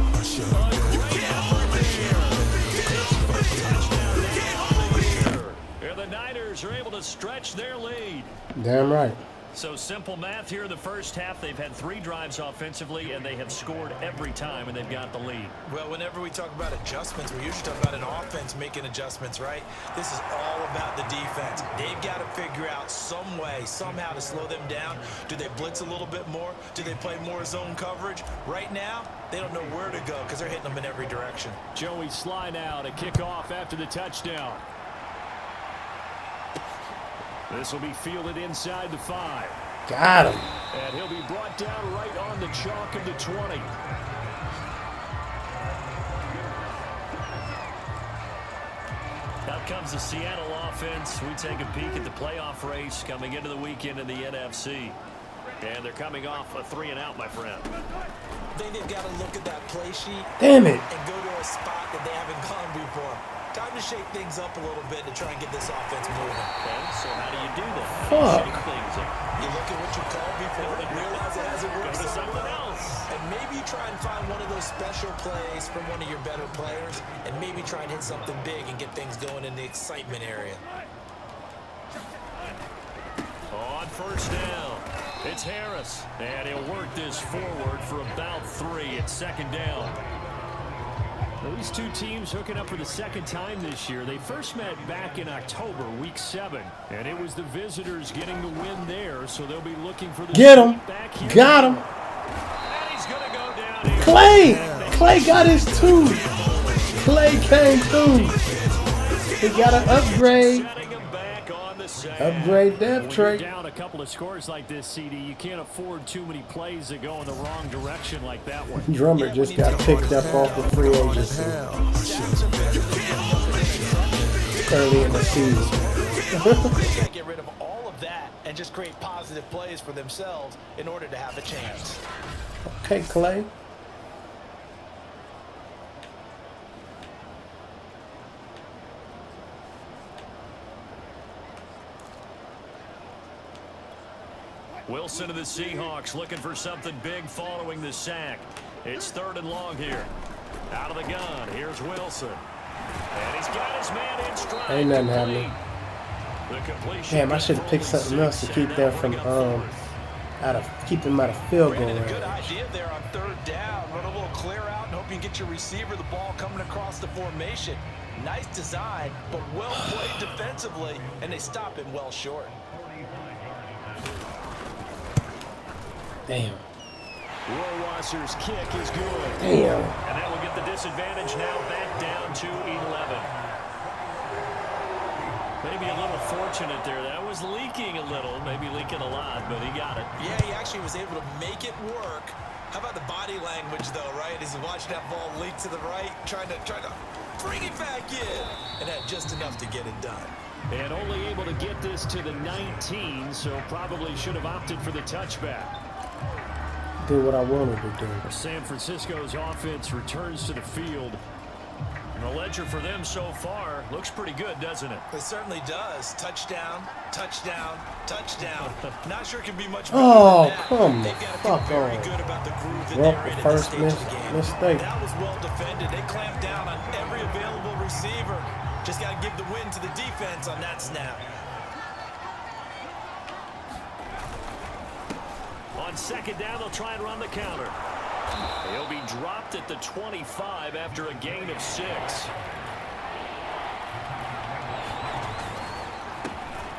And the Niners are able to stretch their lead. Damn right. So simple math here in the first half. They've had 3 drives offensively, and they have scored every time, and they've got the lead. Well, whenever we talk about adjustments, we usually talk about an offense making adjustments, right? This is all about the defense. They've got to figure out some way, somehow to slow them down. Do they blitz a little bit more? Do they play more zone coverage? Right now, they don't know where to go because they're hitting them in every direction. Joey Sly now to kick off after the touchdown. This will be fielded inside the 5. Got him. And he'll be brought down right on the chalk of the 20. Out comes the Seattle offense. We take a peek at the playoff race coming into the weekend in the NFC. And they're coming off a 3-and-out, my friend. I think they've got to look at that play sheet. Damn it. And go to a spot that they haven't gone before. Time to shake things up a little bit to try and get this offense moving. Okay, so how do you do that? Fuck. Shake things up. You look at what you called before and realize it hasn't worked Go to so something well. else. And maybe you try and find one of those special plays from one of your better players and maybe try and hit something big and get things going in the excitement area. On first down, it's Harris. And he'll work this forward for about 3 at 2nd down. Well, these two teams hooking up for the 2nd time this year. They first met back in October, week 7. And it was the visitors getting the win there, so they'll be looking for the Get him. back here. Got him. And he's going to go down here. Clay got his 2. Clay came through. He got an upgrade. Setting him back on the sand. Upgrade depth When trait. you're down a couple of scores like this, CD, you can't afford too many plays that go in the wrong direction like that one. Drummer just got picked up off the free agency early in the season. They got to get rid of all of that and just create positive plays for themselves in order to have a chance. Okay, Clay. Wilson of the Seahawks looking for something big following the sack. It's 3rd and long here. Out of the gun, here's Wilson. And he's got his man in stride. Ain't nothing happening. The completion. Damn, I should have picked something else to keep them from keep them out of field goal range. Good idea there on 3rd down. Run a little clear out and hope you get your receiver the ball coming across the formation. Nice design, but well played defensively, and they stop it well short. Damn. Rohrwasser's kick is good. Damn. And that will get the disadvantage now back down to 11. Maybe a little fortunate there. That was leaking a little, maybe leaking a lot, but he got it. Yeah, he actually was able to make it work. How about the body language, though, right? As he's watching that ball leak to the right, trying to bring it back in, and had just enough to get it done. And only able to get this to the 19, so probably should have opted for the touchback. Do what I wanted to do. San Francisco's offense returns to the field. And the ledger for them so far looks pretty good, doesn't it? It certainly does. Touchdown, touchdown, touchdown. Not sure it can be much better Oh, than that. come the They've got to fuck feel very on. good about the groove that Well, they're in the at first this stage of the game. mistake. That was well defended. They clamped down on every available receiver. Just got to give the win to the defense on that snap. On 2nd down, they'll try and run the counter. He'll be dropped at the 25 after a gain of 6.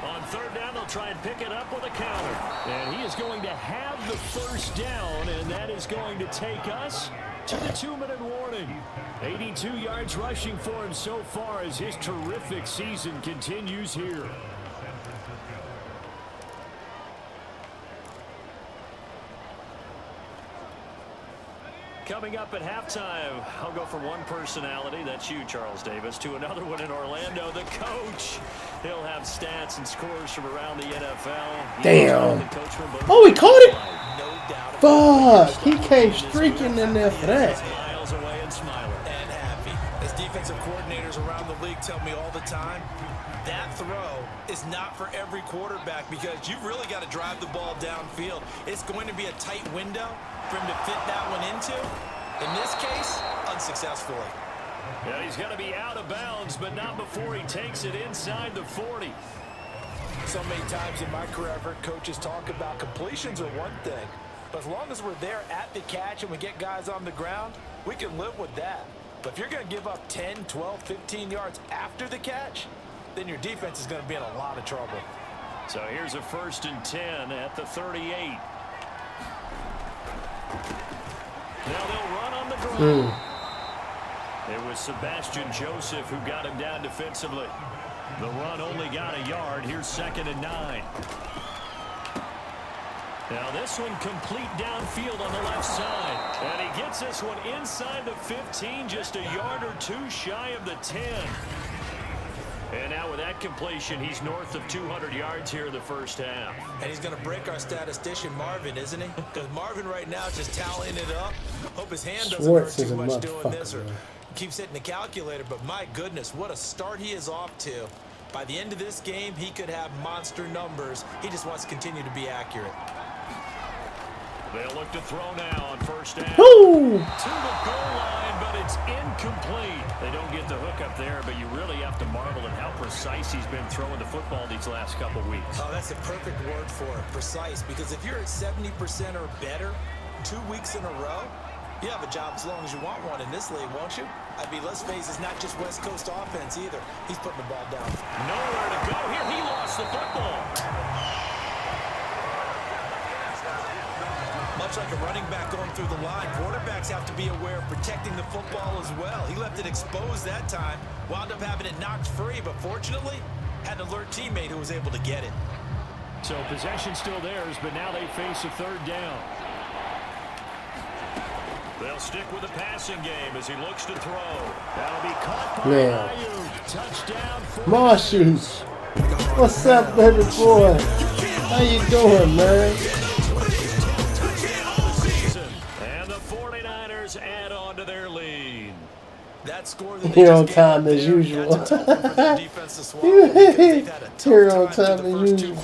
On 3rd down, they'll try and pick it up with a counter. And he is going to have the 1st down, and that is going to take us to the 2-minute warning. 82 yards rushing for him so far as his terrific season continues here. Coming up at halftime, I'll go from one personality, that's you, Charles Davis, to another one in Orlando, the coach. He'll have stats and scores from around the NFL. Damn. Oh, he caught it? Fuck. He came streaking in there for that. Miles away and smiling. And happy. As defensive coordinators around the league tell me all the time, that throw is not for every quarterback because you've really got to drive the ball downfield. It's going to be a tight window for him to fit that one into. In this case, unsuccessfully. Yeah, he's got to be out of bounds, but not before he takes it inside the 40. So many times in my career, I've heard coaches talk about completions are one thing. But as long as we're there at the catch and we get guys on the ground, we can live with that. But if you're going to give up 10, 12, 15 yards after the catch, then your defense is going to be in a lot of trouble. So here's a 1st and 10 at the 38. Now they'll run on the ground. It was Sebastian Joseph who got him down defensively. The run only got a yard. Here's 2nd and 9. Now this one complete downfield on the left side. And he gets this one inside the 15, just a yard or 2 shy of the 10. And now with that completion, he's north of 200 yards here in the 1st half. And he's going to break our statistician, Marvin, isn't he? Because Marvin right now is just tallying it up. Hope his hand doesn't hurt too much doing this or keeps hitting the calculator. But my goodness, what a start he is off to. By the end of this game, he could have monster numbers. He just wants to continue to be accurate. They'll look to throw now on 1st down. Woo! To the goal line, but it's incomplete. They don't get the hook up there, but you really have to marvel at how precise he's been throwing the football these last couple weeks. Oh, that's a perfect word for it, precise, because if you're at 70% or better 2 weeks in a row, you have a job as long as you want one in this league, won't you? I mean, let's face it, it's not just West Coast offense either. He's putting the ball down. Nowhere to go here. He lost the football. Much like a running back going through the line, quarterbacks have to be aware of protecting the football as well. He left it exposed that time, wound up having it knocked free, but fortunately, had an alert teammate who was able to get it. So possession still theirs, but now they face a 3rd down. They'll stick with the passing game as he looks to throw. That'll be caught by Ayuk. Touchdown for Marshalls. What's up, baby boy? How you doing, man? And the 49ers add on to their lead. That score that Here on time as usual. Here on time as usual.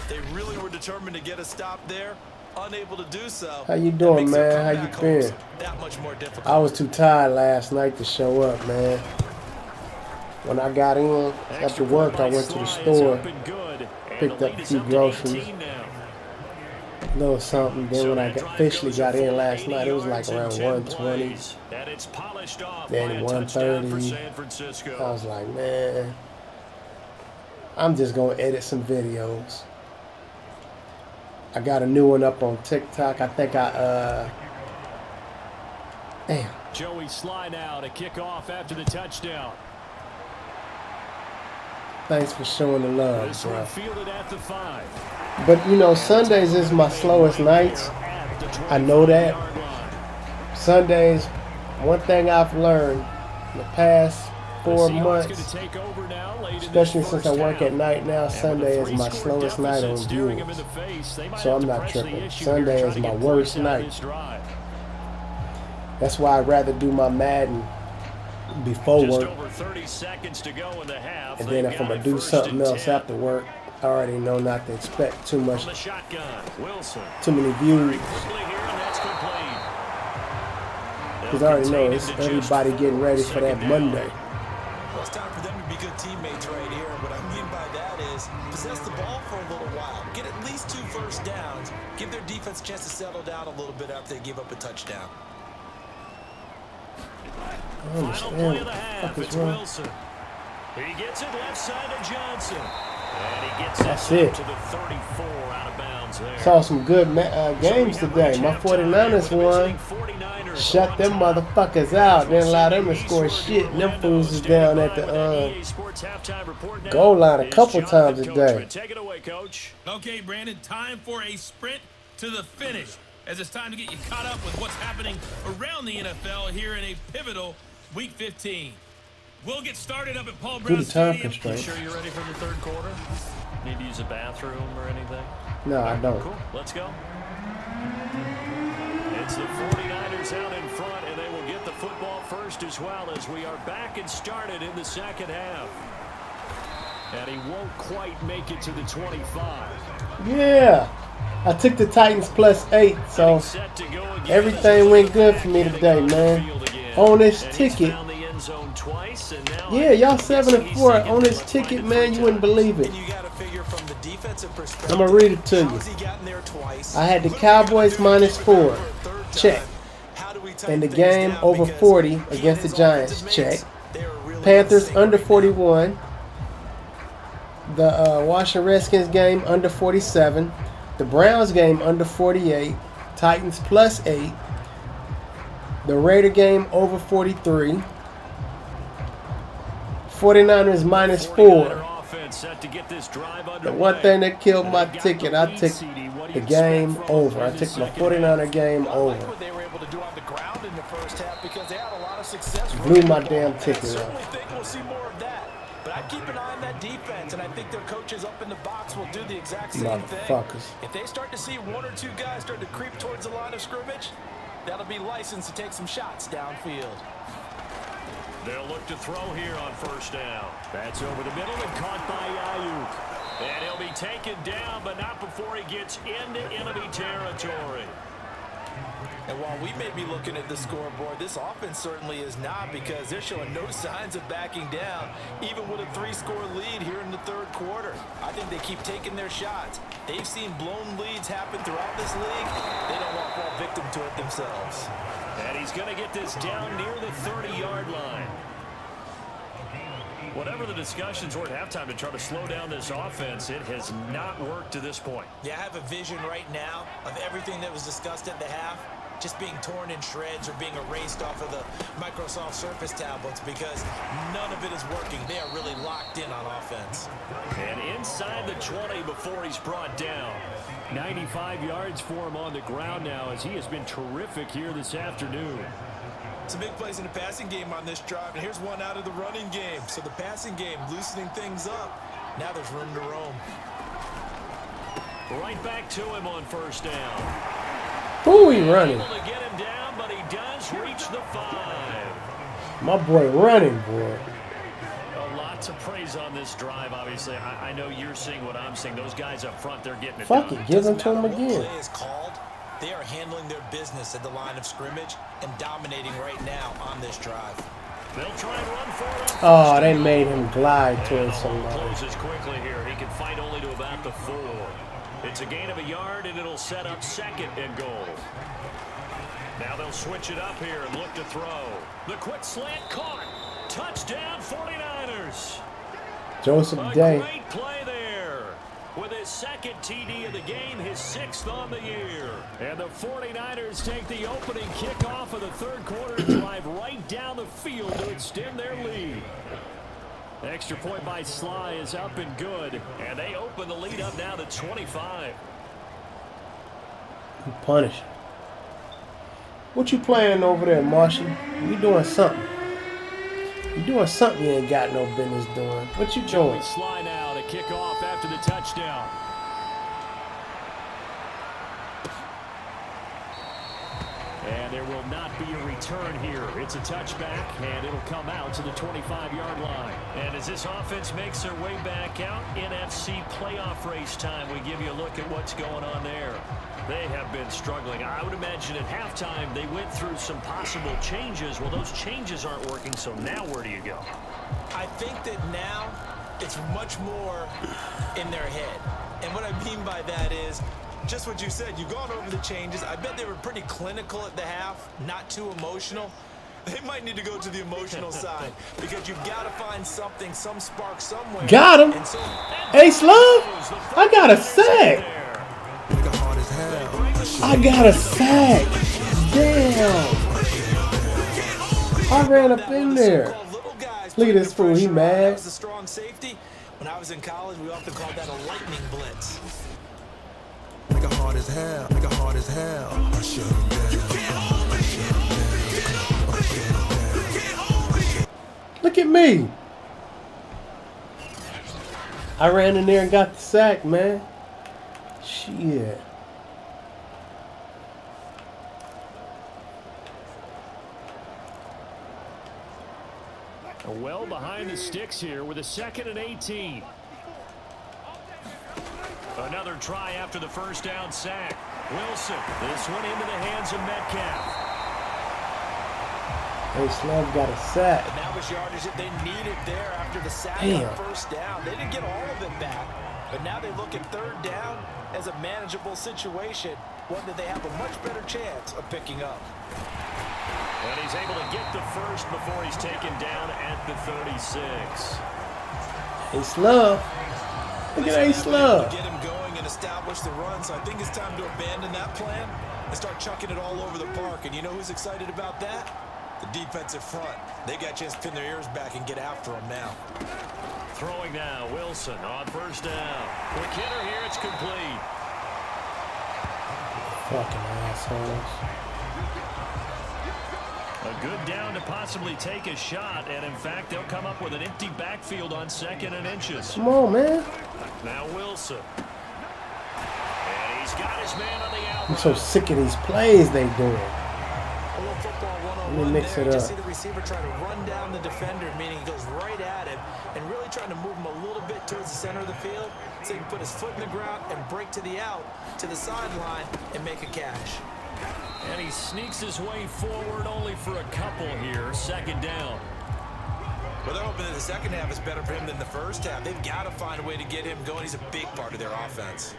They really were determined to get a stop there, unable to do so. How you doing, Makes their man? How you comeback been? hopes that much more difficult. I was too tired last night to show up, man. When I got in after work, I went to the store, picked up a few groceries, a little something. Then when I officially got in last night, it was like around 1:20, then 1:30. I was like, man, I'm just gonna edit some videos. I got a new one up on TikTok. I think damn. Joey slide out, a kickoff after the touchdown. Thanks for showing the love, This bro. one fielded at the 5. But you know, Sundays is my slowest nights. I know that. Sundays, one thing I've learned in the past 4 months, especially since I work at night now, Sunday is my slowest night on viewing. So I'm not tripping. Sunday is my worst night. That's why I'd rather do my Madden before work. And then if I'm going to do something else after work, I already know not to expect too many views. Because I already know it's everybody getting ready for that Monday. Well, it's time for them to be good teammates right here. What I mean by that is possess the ball for a little while, get at least 2 first downs, give their defense a chance to settle down a little bit after they give up a touchdown. I don't understand what the fuck is wrong. Wilson. He gets it left side of Johnson. And he gets That's it it. to the 34 out of bounds there. Saw some good games today. My 49ers won. Shut them motherfuckers out. Didn't allow them to score shit. And them fools is down at the goal line a couple times a day. Take it away, Coach. Okay, Brandon, time for a sprint to the finish, as it's time to get you caught up with what's happening around the NFL here in a pivotal Week 15. We'll get started up at Paul Due Brown to time Stadium. constraints. Sure you're ready for the third quarter? Need to use a bathroom or anything? No, I don't. Cool, let's go. It's the 49ers out in front, and they will get the football first as well, as we are back and started in the second half. And he won't quite make it to the 25. Yeah. I took the Titans +8, so everything went good for me today, man. On this ticket. Yeah, y'all 7-4 on this ticket, man. You wouldn't believe it. I'm going to read it to you. I had the Cowboys -4. Check. And the game over 40 against the Giants. Check. Panthers under 41. The Washington Redskins game under 47. The Browns game under 48. Titans +8. The Raider game over 43. 49ers -4. The one thing that killed my ticket, I took the game over. I took my 49er game over. Blew my damn ticket up. But I keep an eye on that defense, and I think their coaches up in the box will do the exact same thing. Motherfuckers. If they start to see 1 or 2 guys start to creep towards the line of scrimmage, that'll be licensed to take some shots downfield. They'll look to throw here on first down. That's over the middle and caught by Ayuk. And he'll be taken down, but not before he gets into enemy territory. And while we may be looking at the scoreboard, this offense certainly is not, because they're showing no signs of backing down, even with a 3-score lead here in the third quarter. I think they keep taking their shots. They've seen blown leads happen throughout this league. They don't want to fall victim to it themselves. And he's going to get this down near the 30-yard line. Whatever the discussions were at halftime to try to slow down this offense, it has not worked to this point. Yeah, I have a vision right now of everything that was discussed at the half just being torn in shreds or being erased off of the Microsoft Surface tablets, because none of it is working. They are really locked in on offense. And inside the 20 before he's brought down. 95 yards for him on the ground now, as he has been terrific here this afternoon. Some big plays in the passing game on this drive, and here's one out of the running game. So the passing game loosening things up. Now there's room to roam. Right back to him on first down. Who he running? Able to get him down, but he does reach the 5. My boy running, boy. A lot Lots of praise on this drive, obviously. I know you're seeing what I'm seeing. Those guys up front, they're getting it Fuck done. it, give him to him What again. play is called, they are handling their business at the line of scrimmage and dominating right now on this drive. They'll try and run for it. Oh, they made him glide towards somebody. Closes quickly here. He can fight only to about the 4. It's a gain of a yard, and it'll set up 2nd and goal. Now they'll switch it up here and look to throw. The quick slant caught. Touchdown 49ers. Joseph A Day. great play there. With his 2nd TD of the game, his 6th on the year. And the 49ers take the opening kickoff of the 3rd quarter and drive right down the field to extend their lead. Extra point by Sly is up and good. And they open the lead up now to 25. Punish. What you playing over there, Marshall? You doing something. You doing something you ain't got no business doing. What you doing? Sly now to kick off after the touchdown. And there will not be a return here. It's a touchback, and it'll come out to the 25-yard line. And as this offense makes their way back out, NFC playoff race time, we give you a look at what's going on there. They have been struggling. I would imagine at halftime they went through some possible changes. Well, those changes aren't working, so now where do you go? I think that now it's much more in their head. And what I mean by that is just what you said. You've gone over the changes. I bet they were pretty clinical at the half, not too emotional. They might need to go to the emotional side because you've got to find something, some spark somewhere. Got him. And so, Hey, Slug. I got a sack. I got a sack. Damn. I ran up in there. Look at this fool. He That mad. was the strong safety. When I was in college, we often called that a lightning blitz. Nigga hard as hell. Nigga hard as hell. I shut him down. Look at me. I ran in there and got the sack, man. Shit. Well behind the sticks here with a 2nd and 18. Another try after the first down sack. Wilson, this one into the hands of Metcalf. Hey, Slug got a sack. And that was yardage that they needed there after the sack Damn. on first down. They didn't get all of it back, but now they look at 3rd down as a manageable situation, one that they have a much better chance of picking up. And he's able to get the first before he's taken down at the 36. Hey, Slug. Look at A Slug. Get him going and establish the run, so I think it's time to abandon that plan and start chucking it all over the park. And you know who's excited about that? The defensive front. They got a chance to pin their ears back and get after him now. Throwing now, Wilson on first down. Quick hitter here, it's complete. Fucking assholes. A good down to possibly take a shot, and in fact, they'll come up with an empty backfield on 2nd and inches. Come on, man. Now Wilson. And he's got his man on the out. I'm so sick of these plays they doing. A little football Let me one-on-one mix there. it Just up. see the receiver try to run down the defender, meaning he goes right at him and really trying to move him a little bit towards the center of the field so he can put his foot in the ground and break to the out, to the sideline, and make a catch. And he sneaks his way forward only for a couple here. 2nd down. Well, they're hoping that the second half is better for him than the first half. They've got to find a way to get him going. He's a big part of their offense.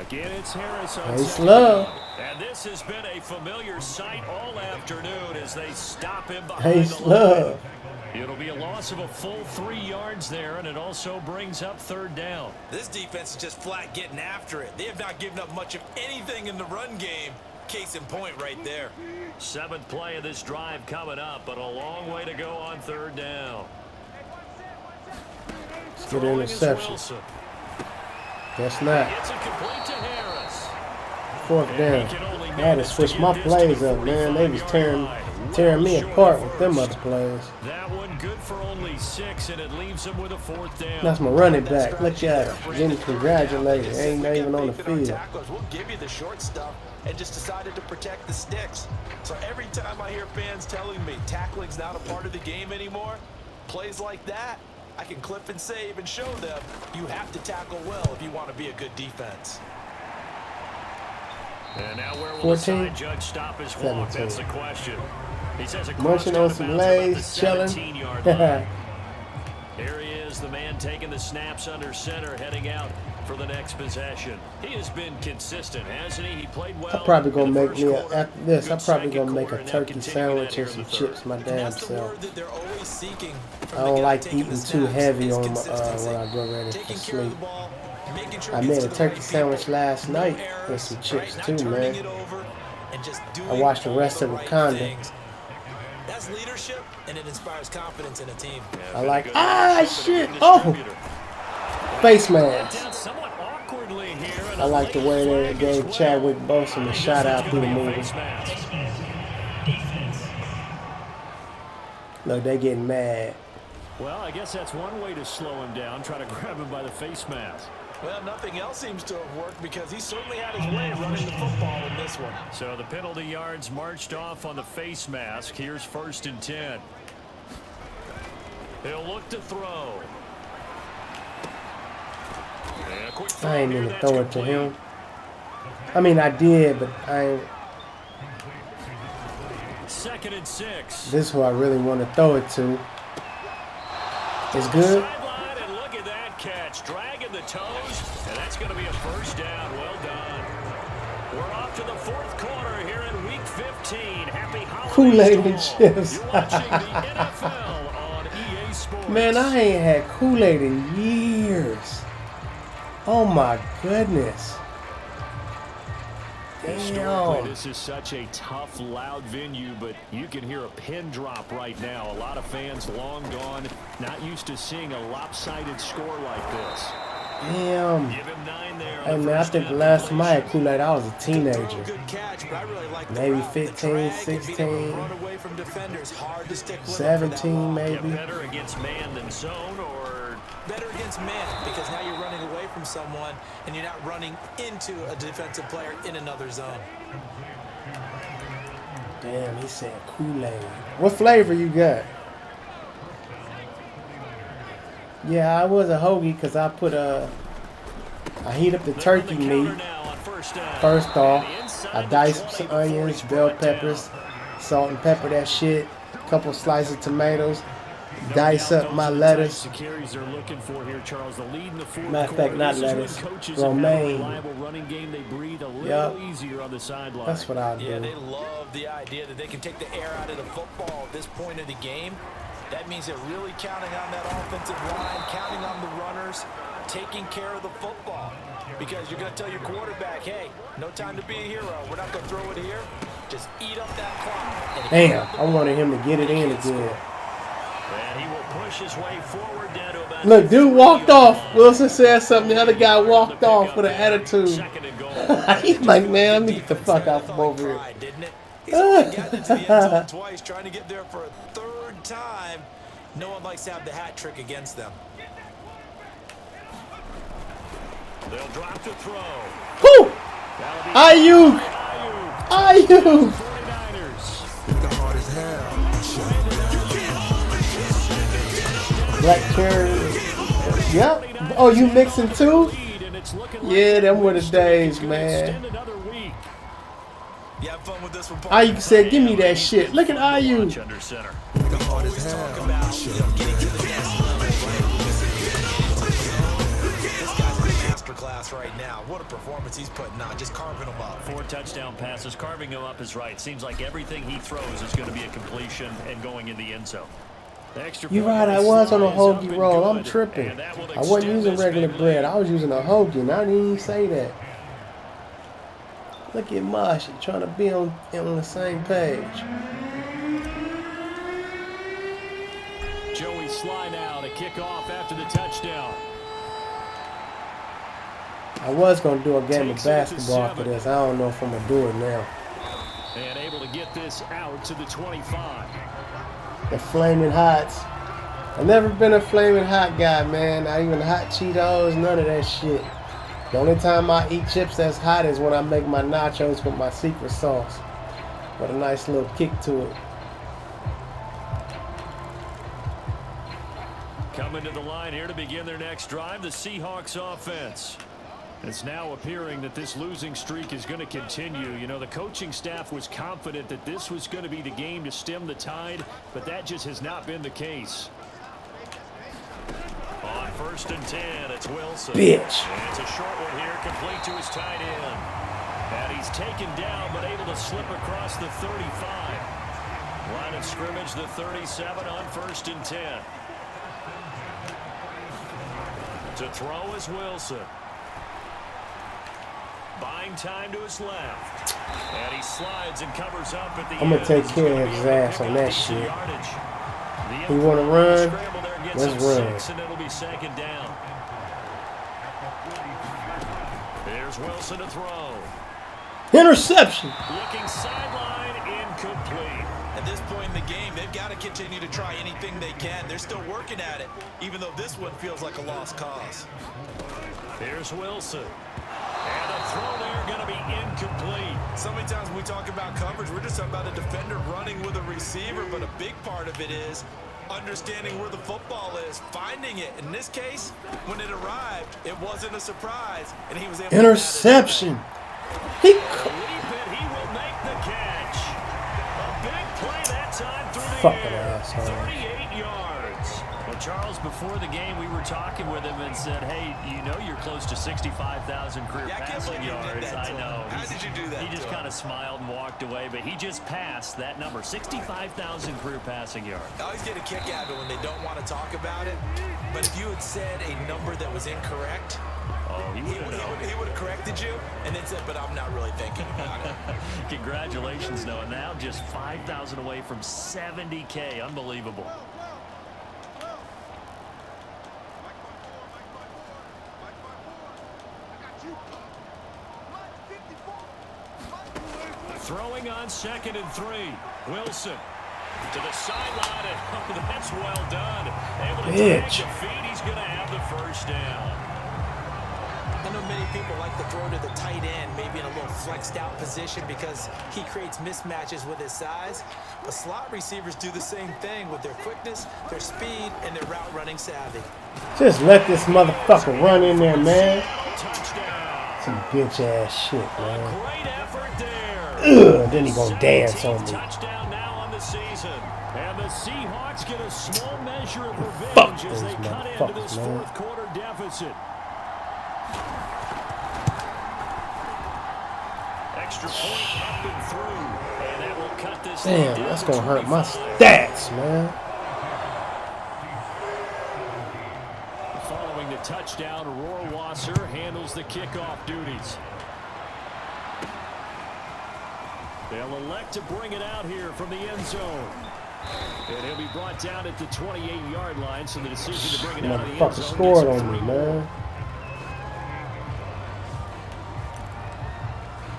Again, it's Harris on Hey, 2nd Slug. down. And this has been a familiar sight all afternoon as they stop him behind Hey, the Slug. line. It'll be a loss of a full 3 yards there, and it also brings up 3rd down. This defense is just flat getting after it. They have not given up much of anything in the run game. Case in point right there. 7th play of this drive coming up, but a long way to go on 3rd down. Let's get an Throwing is interception. Wilson. Guess not. It's a complete to Harris. 4th down. I had to switch my plays up, man. They was tearing Tearing me short apart of with them first. other players. That one good for only 6, and it leaves him with a 4th down. That's my running back. Look at him. Getting congratulated. Ain't not even on the field. Tacklers will give you the short stuff and just decided to protect the sticks. So every time I hear fans telling me tackling's not a part of the game anymore, plays like that, I can clip and save and show them you have to tackle well if you want to be a good defense. And now where will 14, the side judge stop his walk? 17. That's the question. He says a Munching on some lays, chilling. Here he is, the man taking the snaps under center, heading out for the next possession. He has been consistent, hasn't he? He played well. I'm probably gonna in the make first me quarter. after this. Good I'm probably second gonna make quarter, a now turkey continuing that sandwich here and in some the third. chips my And damn that's the self. word that they're always seeking from I the don't guy like taking eating the too snaps heavy is on my, consistency. when I go ready for Taking care of sleep. the ball, making sure I it gets made to a the turkey right sandwich people. last No night errors, with some chips right? too, Not turning man. it over and just doing I watched the all rest of right Wakanda. things. That's leadership, and it inspires confidence in a team. I like, shit, oh! Face mask. Somewhat awkwardly here, and I a like the late way they flag gave as Chadwick well. Boseman I a guess shout that's out through the gonna be a movie. face mask. Look, they getting mad. Well, I guess that's one way to slow him down, try to grab him by the face mask. Well, nothing else seems to have worked because he certainly had his way running the football in this one. So the penalty yards marched off on the face mask. Here's 1st and 10. He'll look to throw. And a quick throw I ain't here, even that's throw it to complete. him. I mean, I did, but I ain't. 2nd and 6. This is who I really want to throw it to. It's good. Sideline, and look at that catch. Dragging the toes, and that's going to be a 1st down. Well done. We're off to the 4th quarter here in Week 15. Happy holidays Kool-Aid to and all. chips. You're watching the NFL on EA Sports. Man, I ain't had Kool-Aid in years. Oh my goodness. Historically, Damn. this is such a tough, loud venue, but you can hear a pin drop right now. A lot of fans long gone, not used to seeing a lopsided score like this. Damn. Give him 9 there. Hey man, I think the last time I had Kool-Aid, I was a teenager. Good catch, but I really like the Maybe route, the 15, drag, and being 16, able to run away from defenders. Hard to stick with them for that 17 long. Get maybe. better against man than zone, or Better against man because now you're running away from someone and you're not running into a defensive player in another zone. Damn, he said Kool-Aid. What flavor you got? Yeah, I was a hoagie because I put I heat up the turkey meat. First off, I dice some onions, bell peppers, salt and pepper that shit. Couple slices of tomatoes. Dice up my lettuce. They're looking for here, Charles. The lead in the fourth Matter of fact, not quarter. lettuce. This is when coaches have a Romaine. reliable running game. They breathe a little Yep. easier on the sideline. That's what I Yeah, they do. love the idea that they can take the air out of the football at this point of the game. That means they're really counting on that offensive line, counting on the runners, taking care of the football. Because you're going to tell your quarterback, hey, no time to be a hero. We're not going to throw it here. Just eat up that clock. And if you Damn, have the I wanted ball, him to get it in you can't again. score. And he will push his way forward down to about Look, dude walked 3 off. yards. Wilson said something. The other guy walked off with an attitude. Second and goal. He's like, man, let me get the fuck out from over here. Cried, didn't it? He's only gotten into the end zone twice, trying to get there for a 3rd time. No one likes to have the hat trick against them. They'll drop to throw. Whew! Ayuk. Ayuk! 49ers. Nigga hard as hell. Black cherry. Yep. Oh, you mixing too? Yeah, them were the days, man. You have fun with this one, Ayuk said, give me that shit. Look at Ayuk. Under center. Nigga hard as hell. Masterclass right now. What a performance he's putting on, just carving them up. 4 touchdown passes. Carving him up is right. Seems like everything he throws is going to be a completion and going in the end zone. The extra You're point right, I is was on a up hoagie and roll. I'm good, tripping. and that will I wasn't extend using this regular big bread. lead. I was using a hoagie, and I didn't even say that. Look at Mosh trying to be on the same page. Joey Sly now to kick off after the touchdown. I was going to do a game of Takes it to basketball after 7. this. I don't know if I'm going to do it now. And able to get this out to the 25. The Flaming Hots. I've never been a Flaming Hot guy, man. Not even hot Cheetos, none of that shit. The only time I eat chips that's hot is when I make my nachos with my secret sauce. With a nice little kick to it. Coming to the line here to begin their next drive, the Seahawks offense. It's now appearing that this losing streak is going to continue. You know, the coaching staff was confident that this was going to be the game to stem the tide, but that just has not been the case. On 1st and 10, it's Wilson. Bitch. And it's a short one here, complete to his tight end. And he's taken down, but able to slip across the 35. Line of scrimmage, the 37 on 1st and 10. To throw is Wilson. Buying time to his left. And he slides and covers up at the I'm going to take care of his ass on that shit. You want to run? Let's run. And it'll be 2nd down. There's Wilson to throw. Interception. Looking sideline, incomplete. At this point in the game, they've got to continue to try anything they can. They're still working at it, even though this one feels like a lost cause. Here's Wilson. And a throw there going to be incomplete. So many times when we talk about coverage, we're just talking about a defender running with a receiver, but a big part of it is understanding where the football is, finding it. In this case, when it arrived, it wasn't a surprise, and he was able interception. He will make the catch. A big play that time through the fucking air. asshole. 38 yards. Well, Charles, before the game, we were talking with him and said, hey, you know you're close to 65,000 career passing yards. I know. How did you do that? He just kind of smiled and walked away, but he just passed that number, 65,000 career passing yards. I always get a kick out of it when they don't want to talk about it. But if you had said a number that was incorrect, he would have corrected you and then said, but I'm not really thinking about it. Congratulations, Noah. Now just 5,000 away from 70K. Unbelievable. Throwing on 2nd and 3. Wilson to the sideline, and that's well done. Able to take the feed. He's going to have the 1st down. I know many people like to throw to the tight end, maybe in a little flexed out position because he creates mismatches with his size. But slot receivers do the same thing with their quickness, their speed, and their route running savvy. Just let this motherfucker run in there, man. Touchdown. Some bitch ass shit, man. Great effort there. Ugh, then he gonna dance on me. Touchdown now on the season. And the Seahawks get a small measure of revenge Fuck as those they cut into this motherfuckers, man. 4th quarter deficit. Extra point up and through. And that will cut this thing Damn, down that's to gonna hurt my 25. stats, man. Following the touchdown, Rohrwasser handles the kickoff duties. They'll elect to bring it out here from the end zone. And he'll be brought down at the 28-yard line, so the decision to bring it out of the end Motherfucker zone scored gets a on me, 3. man.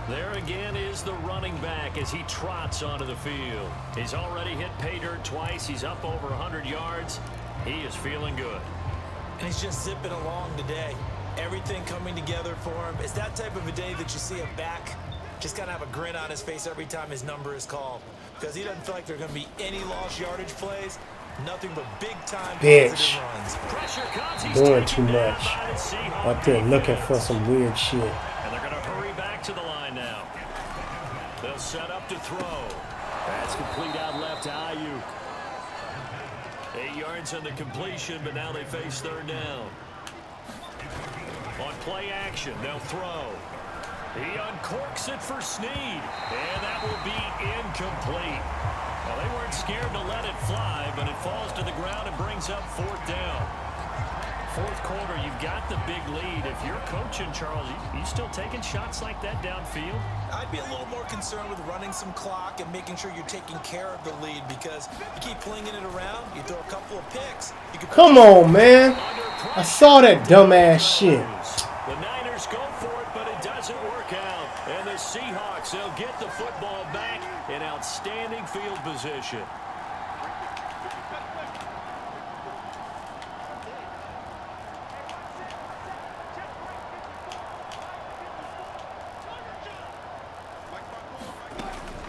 There again is the running back as he trots onto the field. He's already hit pay dirt twice. He's up over 100 yards. He is feeling good. And he's just zipping along today. Everything coming together for him. It's that type of a day that you see a back just kind of have a grin on his face every time his number is called. Because he doesn't feel like there are going to be any lost yardage plays. Nothing but big-time Bitch. positive runs. Pressure comes. He's Doing taken too down much. by the Seahawks Up there looking for defense. some weird shit. And they're going to hurry back to the line now. They'll set up to throw. That's complete out left to Ayuk. 8 yards on the completion, but now they face 3rd down. On play action, they'll throw. He uncorks it for Snead, and that will be incomplete. Well, they weren't scared to let it fly, but it falls to the ground and brings up 4th down. 4th quarter, you've got the big lead. If you're coaching, Charles, you still taking shots like that downfield? I'd be a little more concerned with running some clock and making sure you're taking care of the lead because you keep flinging it around, you throw a couple of picks. You could Come on, man. I saw that dumbass shit. The Niners go for it, but it doesn't work out. And the Seahawks, they'll get the football back position.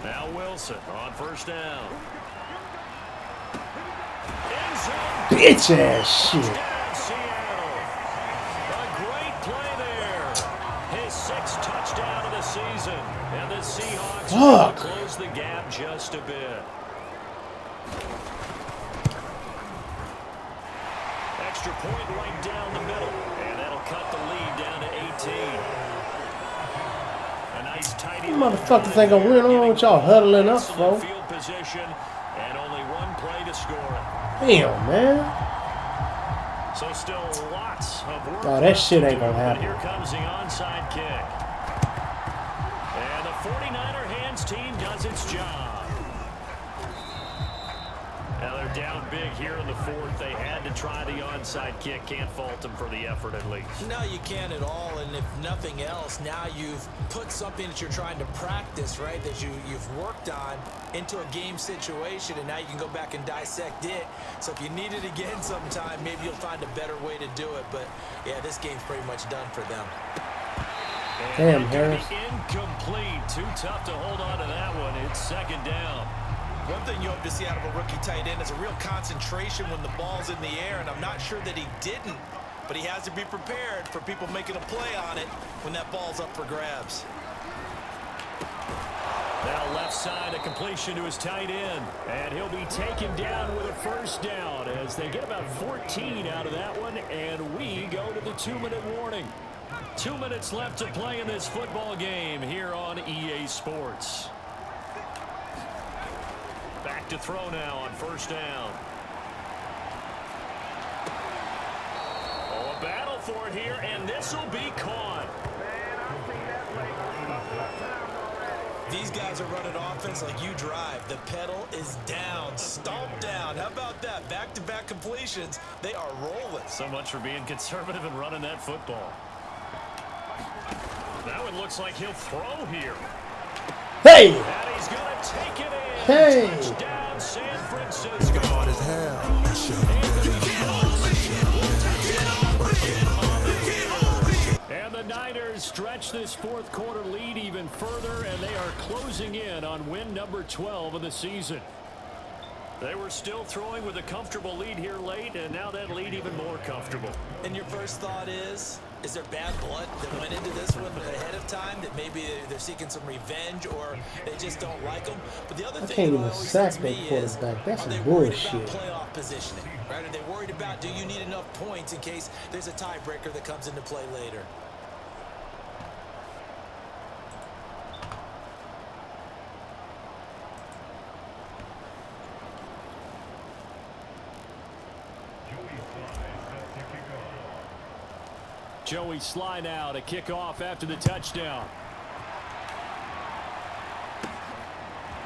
Now Wilson on first down. Bitch ass shit. Seattle. A great play there. His 6th touchdown of the season. And the Seahawks will close the gap just a bit. Extra point right down the middle. And that'll cut the lead down to 18. A nice tidy You motherfuckers ain't gonna win. I don't want y'all huddling up, bro. field position and only one play to score it. Damn, man. So still lots of work. Oh, that shit ain't gonna happen. Here comes the onside kick. And the 49er hands team does its job. Now they're down big here in the 4th. They had to try the onside kick. Can't fault them for the effort at least. No, you can't at all. And if nothing else, now you've put something that you're trying to practice, right, that you've worked on into a game situation, and now you can go back and dissect it. So if you need it again sometime, maybe you'll find a better way to do it. But, yeah, this game's pretty much done for them. Damn, Harris. Incomplete. Too tough to hold on to that one. It's 2nd down. One thing you hope to see out of a rookie tight end is a real concentration when the ball's in the air, and I'm not sure that he didn't, but he has to be prepared for people making a play on it when that ball's up for grabs. Now left side, a completion to his tight end, and he'll be taken down with a 1st down as they get about 14 out of that one, and we go to the 2-minute warning. 2 minutes left to play in this football game here on EA Sports. Back to throw now on 1st down. Oh, a battle for it here, and this will be caught. These guys are running offense like you drive. The pedal is down, stomped down. How about that? Back-to-back completions. They are rolling. So much for being conservative and running that football. That one looks like he'll throw here. Hey! And he's going to take it in. Hey! Touchdown, San Francisco. Nigga hard as hell. I should. And the Niners stretch this 4th quarter lead even further, and they are closing in on win number 12 of the season. They were still throwing with a comfortable lead here late, and now that lead even more comfortable. And your first thought is there bad blood that went into this one ahead of time, that maybe they're seeking some revenge or they just don't like them? But the other I thing can't that even always sack gets me that is, quarterback. That's are they some worried bullshit. about playoff positioning? Right? Are they worried about, do you need enough points in case there's a tiebreaker that comes into play later? Joey Sly now to kick off after the touchdown.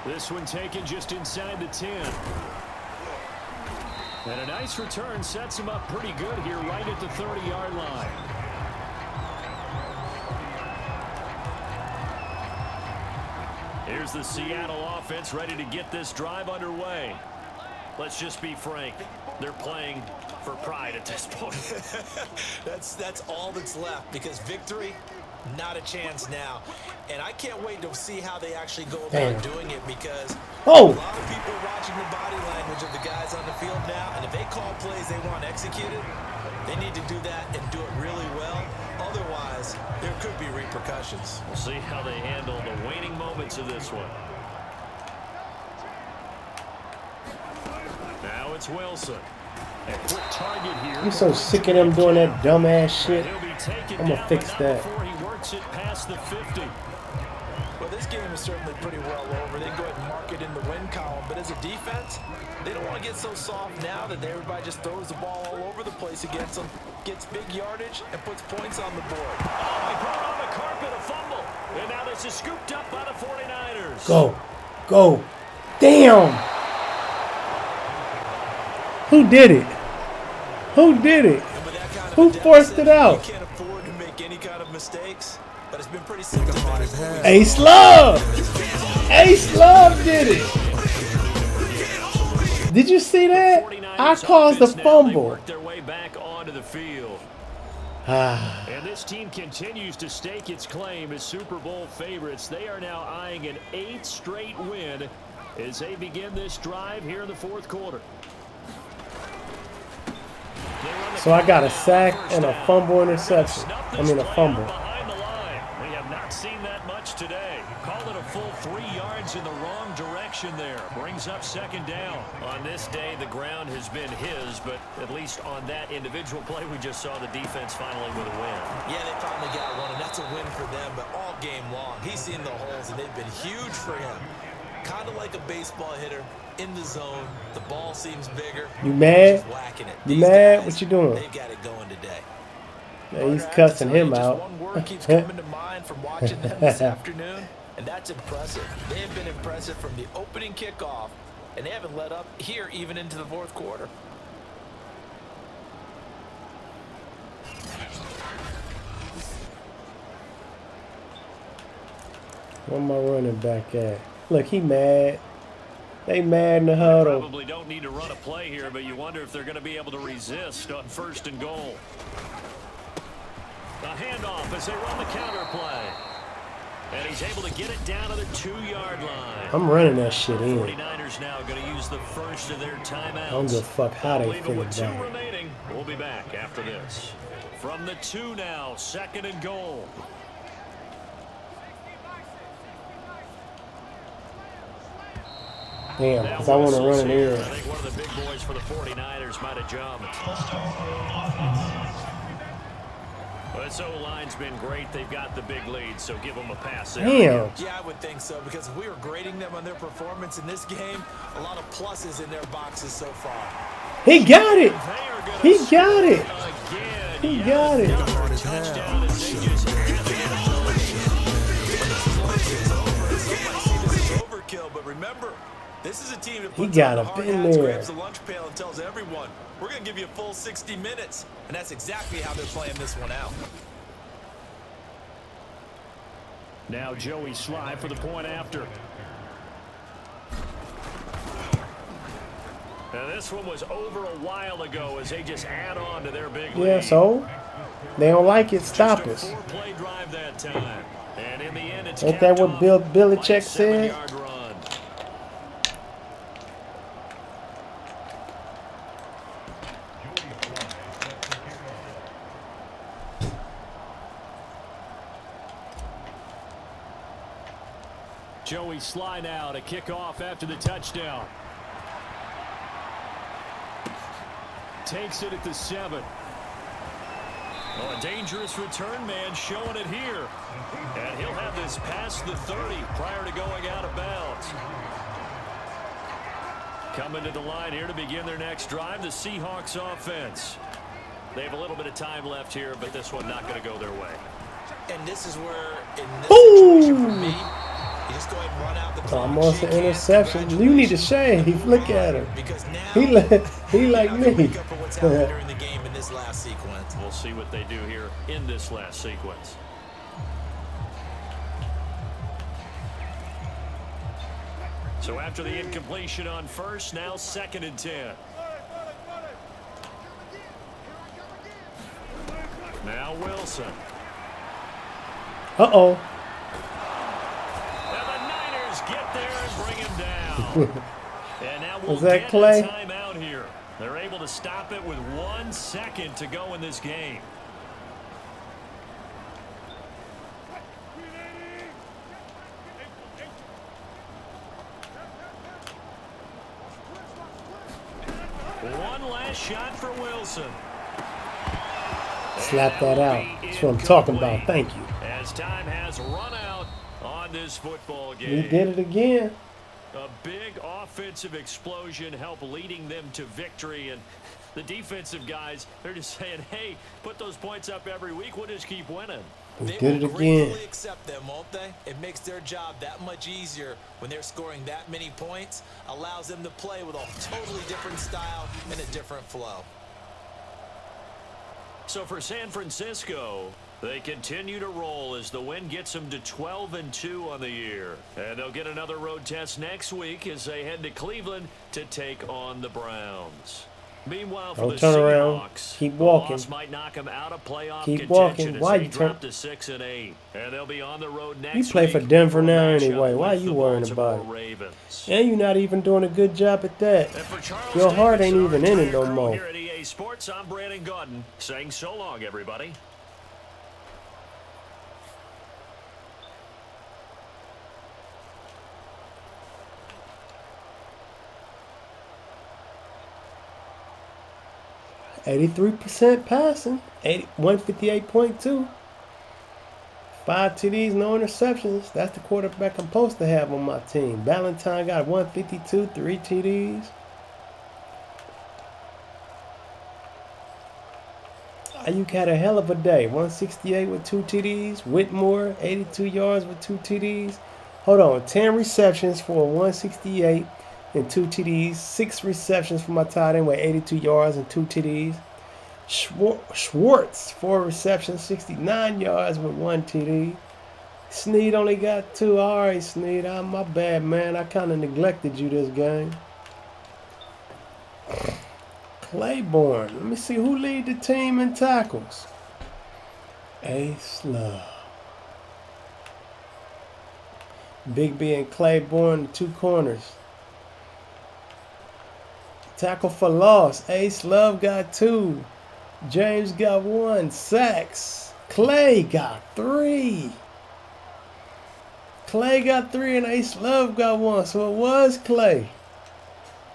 This one taken just inside the 10. And a nice return sets him up pretty good here right at the 30-yard line. Here's the Seattle offense ready to get this drive underway. Let's just be frank. They're playing for pride at this point. That's all that's left, because victory, not a chance now. And I can't wait to see how they actually go about doing it, because a lot of people are watching the body language of the guys on the field now, and if they call plays they want executed, they need to do that and do it really well. Otherwise, there could be repercussions. We'll see how they handle the waning moments of this one. Now it's Wilson. A quick target here. I'm so sick of them doing that dumbass shit. I'm gonna fix that. Before he works it past the 50. Well, this game is certainly pretty well over. They can go ahead and mark it in the win column. But as a defense, they don't want to get so soft now that everybody just throws the ball all over the place against them, gets big yardage, and puts points on the board. Oh, he put it on the carpet, a fumble. And now this is scooped up by the 49ers. Go. Go. Damn. Who did it? Who did it? Who forced it out? You can't afford to make any kind of mistakes, but it's been pretty symptomatic. Ace Love! Ace Love did it! Did you see that? I caused a fumble. Work their way back onto the field. And this team continues to stake its claim as Super Bowl favorites. They are now eyeing an 8th straight win as they begin this drive here in the 4th quarter. So I got a sack and a fumble interception. I mean a fumble. Behind the line. We have not seen that much today. Call it a full 3 yards in the wrong direction there. Brings up 2nd down. On this day, the ground has been his, but at least on that individual play, we just saw the defense finally with a win. Yeah, they finally got one, and that's a win for them, but all game long, he's seen the holes, and they've been huge for him. Kind of like a baseball hitter in the zone. The ball seems bigger. You mad? Just whacking it. You These mad? guys, What you doing? They've got it going today. Yeah, he's cussing him Just out. one word keeps coming to mind from watching them this afternoon, and that's impressive. They have been impressive from the opening kickoff, and they haven't let up here even into the 4th quarter. Where my running back at? Look, he mad. They mad in the huddle. Probably don't need to run a play here, but you wonder if they're going to be able to resist on 1st and goal. A handoff as they run the counter play. And he's able to get it down to the 2-yard line. I'm running that shit in. 49ers now going to use the first of their timeouts. I don't give a fuck how they Leaving feel with 2 about it. remaining. We'll be back after this. From the 2 now, 2nd and goal. Damn, because I want to run it in. I think one of the big boys for the 49ers might have jumped. But this O-line's been great. They've got the big lead, so give them a pass there. Damn. Yeah, I would think so, because if we were grading them on their performance in this game, a lot of pluses in their boxes so far. He got it. He got it. Again, He got it. Hard as hell. Overkill, but remember, this is a team that He puts got on the up hard in hats, there. grabs the lunch pail, and tells everyone, we're going to give you a full 60 minutes. And that's exactly how they're playing this one out. Now Joey Sly for the point after. Now this one was over a while ago as they just add on to their big lead. Yeah, so they don't like it. Stop Just us. a 4-play drive that time. And in the end, it's Ain't that capped what off Bill by a Belichick said? 7-yard run. Joey Sly now to kick off after the touchdown. Takes it at the 7. Oh, a dangerous return man showing it here. And he'll have this past the 30 prior to going out of bounds. Coming to the line here to begin their next drive, the Seahawks offense. They have a little bit of time left here, but this one not going to go their way. And this is where, in this situation for me, you just go ahead and run out the clock. Almost an interception. You need to shave. Look at him. Because now He like me. make up for what's happened during the game in this last sequence. We'll see what they do here in this last sequence. So after the incompletion on 1st, now 2nd and 10. Now Wilson. Uh-oh. And the Niners get there and bring him down. And now we'll Was that get Clay? a timeout here. They're able to stop it with 1 second to go in this game. One last shot for Wilson. Slap that out. That's what I'm talking about. Thank you. As time has run out on this football game. He did it again. A big offensive explosion helped leading them to victory. And the defensive guys, they're just saying, hey, put those points up every week. We'll just keep winning. He They did will it again. gratefully accept them, won't they? It makes their job that much easier when they're scoring that many points. Allows them to play with a totally different style and a different flow. So for San Francisco, They continue to roll as the win gets them to 12-2 on the year. And they'll get another road test next week as they head to Cleveland to take on the Browns. Meanwhile, for the Don't turn around. Seahawks, Keep the walking. loss might knock them out of playoff Keep contention walking. as Why they you drop turn? to 6-8. And they'll be on the road next You play for week Denver a now matchup anyway. Why with you the worrying Baltimore about it? Ravens. And you're not even doing a good job at that. And for Charles Your heart Davis, ain't our even in it entire no crew more. Here at EA Sports, I'm Brandon Gaudin saying so long, everybody. %83 passing, 158.2. 5 TDs, no interceptions. That's the quarterback I'm supposed to have on my team. Valentine got 152, 3 TDs. Ayuk had a hell of a day. 168 with 2 TDs. Whitmore, 82 yards with 2 TDs. Hold on, 10 receptions for 168 and 2 TDs. 6 receptions for my tight end with 82 yards and 2 TDs. Schwartz, 4 receptions, 69 yards with 1 TD. Snead only got 2. All right, Snead, my bad, man. I kind of neglected you this game. Claiborne. Let me see who lead the team in tackles. Ace Love. Big B and Claiborne, the 2 corners. Tackle for loss. Ace Love got 2. James got 1. Sacks. Clay got 3. Clay got 3 and Ace Love got 1. So it was Clay.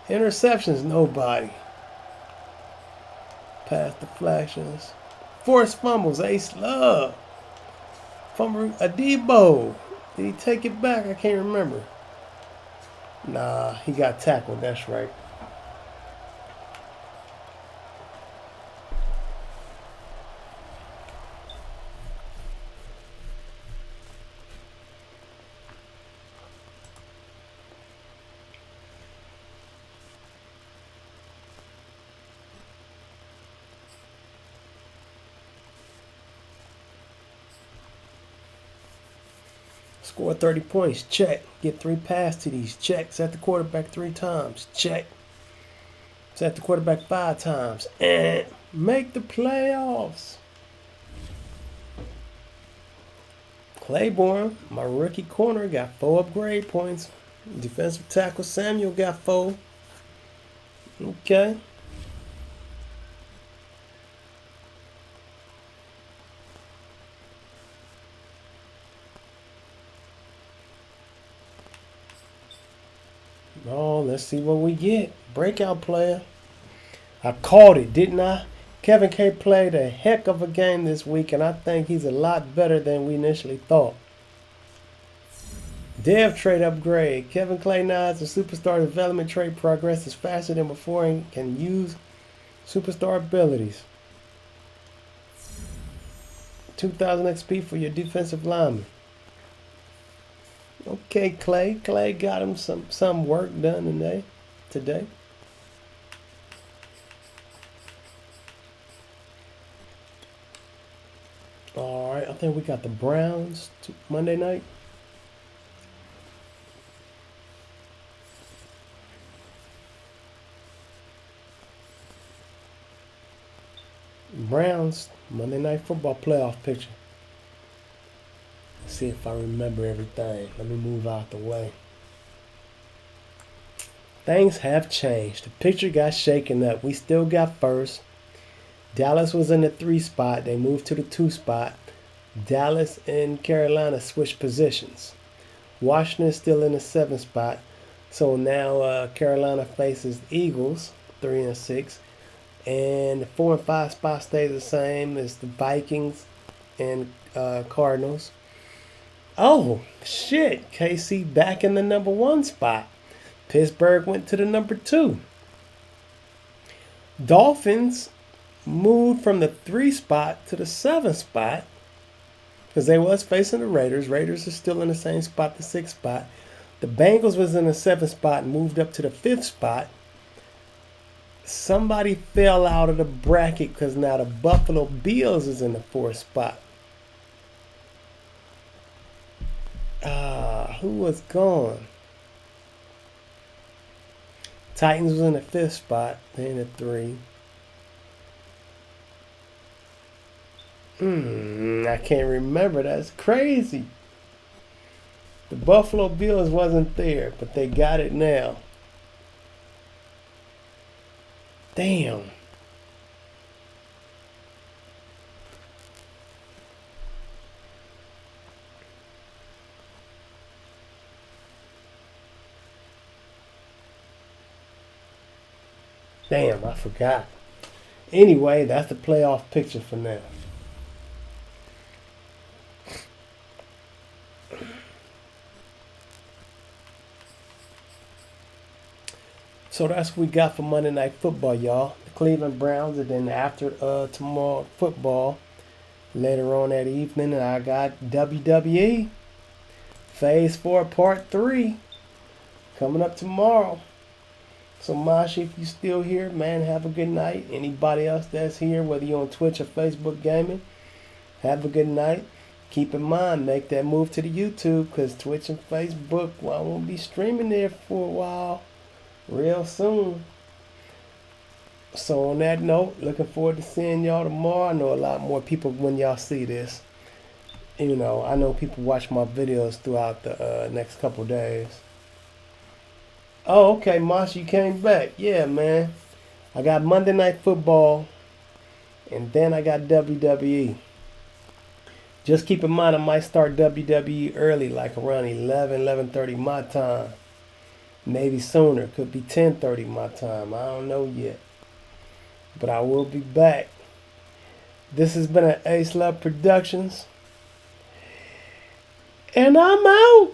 Interceptions, nobody. Pass deflections. Forced fumbles, Ace Love. Fumble, Adebo. Did he take it back? I can't remember. Nah, he got tackled. That's right. Score 30 points. Check. Get 3 pass TDs. Check. Set the quarterback 3 times. Check. Set the quarterback 5 times. And make the playoffs. Claiborne, my rookie corner, got 4 upgrade points. Defensive tackle Samuel got 4. Okay. Oh, let's see what we get. Breakout player. I called it, didn't I? Kevin K played a heck of a game this week, and I think he's a lot better than we initially thought. Dev trade upgrade. Kevin Clay nods the superstar development trade progress is faster than before and can use superstar abilities. 2,000 XP for your defensive lineman. Okay, Clay. Clay got him some work done today. All right, I think we got the Browns Monday night. Browns Monday Night Football playoff picture. See if I remember everything. Let me move out the way. Things have changed. The picture got shaken up. We still got first. Dallas was in the 3 spot. They moved to the 2 spot. Dallas and Carolina switched positions. Washington still in the 7 spot. So now Carolina faces Eagles, 3 and 6. And the 4 and 5 spot stays the same as the Vikings and Cardinals. Oh, shit. KC back in the number 1 spot. Pittsburgh went to the number 2. Dolphins moved from the 3 spot to the 7 spot because they was facing the Raiders. Raiders are still in the same spot, the 6th spot. The Bengals was in the 7th spot and moved up to the 5th spot. Somebody fell out of the bracket because now the Buffalo Bills is in the 4th spot. Who was gone? Titans was in the 5th spot. They in the 3. I can't remember. That's crazy. The Buffalo Bills wasn't there, but they got it now. Damn. Damn, I forgot. Anyway, that's the playoff picture for now. So that's what we got for Monday Night Football, y'all. The Cleveland Browns, and then after tomorrow football, later on that evening, I got WWE Phase 4 Part 3 coming up tomorrow. So Mashi, if you still here, man, have a good night. Anybody else that's here, whether you're on Twitch or Facebook Gaming, have a good night. Keep in mind, make that move to the YouTube, because Twitch and Facebook, well, I won't be streaming there for a while. Real soon. So on that note, looking forward to seeing y'all tomorrow. I know a lot more people when y'all see this. You know, I know people watch my videos throughout the next couple days. Oh, okay, Mosh, you came back. Yeah, man. I got Monday Night Football, and then I got WWE. Just keep in mind, I might start WWE early, like around 11:30 my time. Maybe sooner. Could be 10:30 my time. I don't know yet. But I will be back. This has been an Ace Love Productions. And I'm out.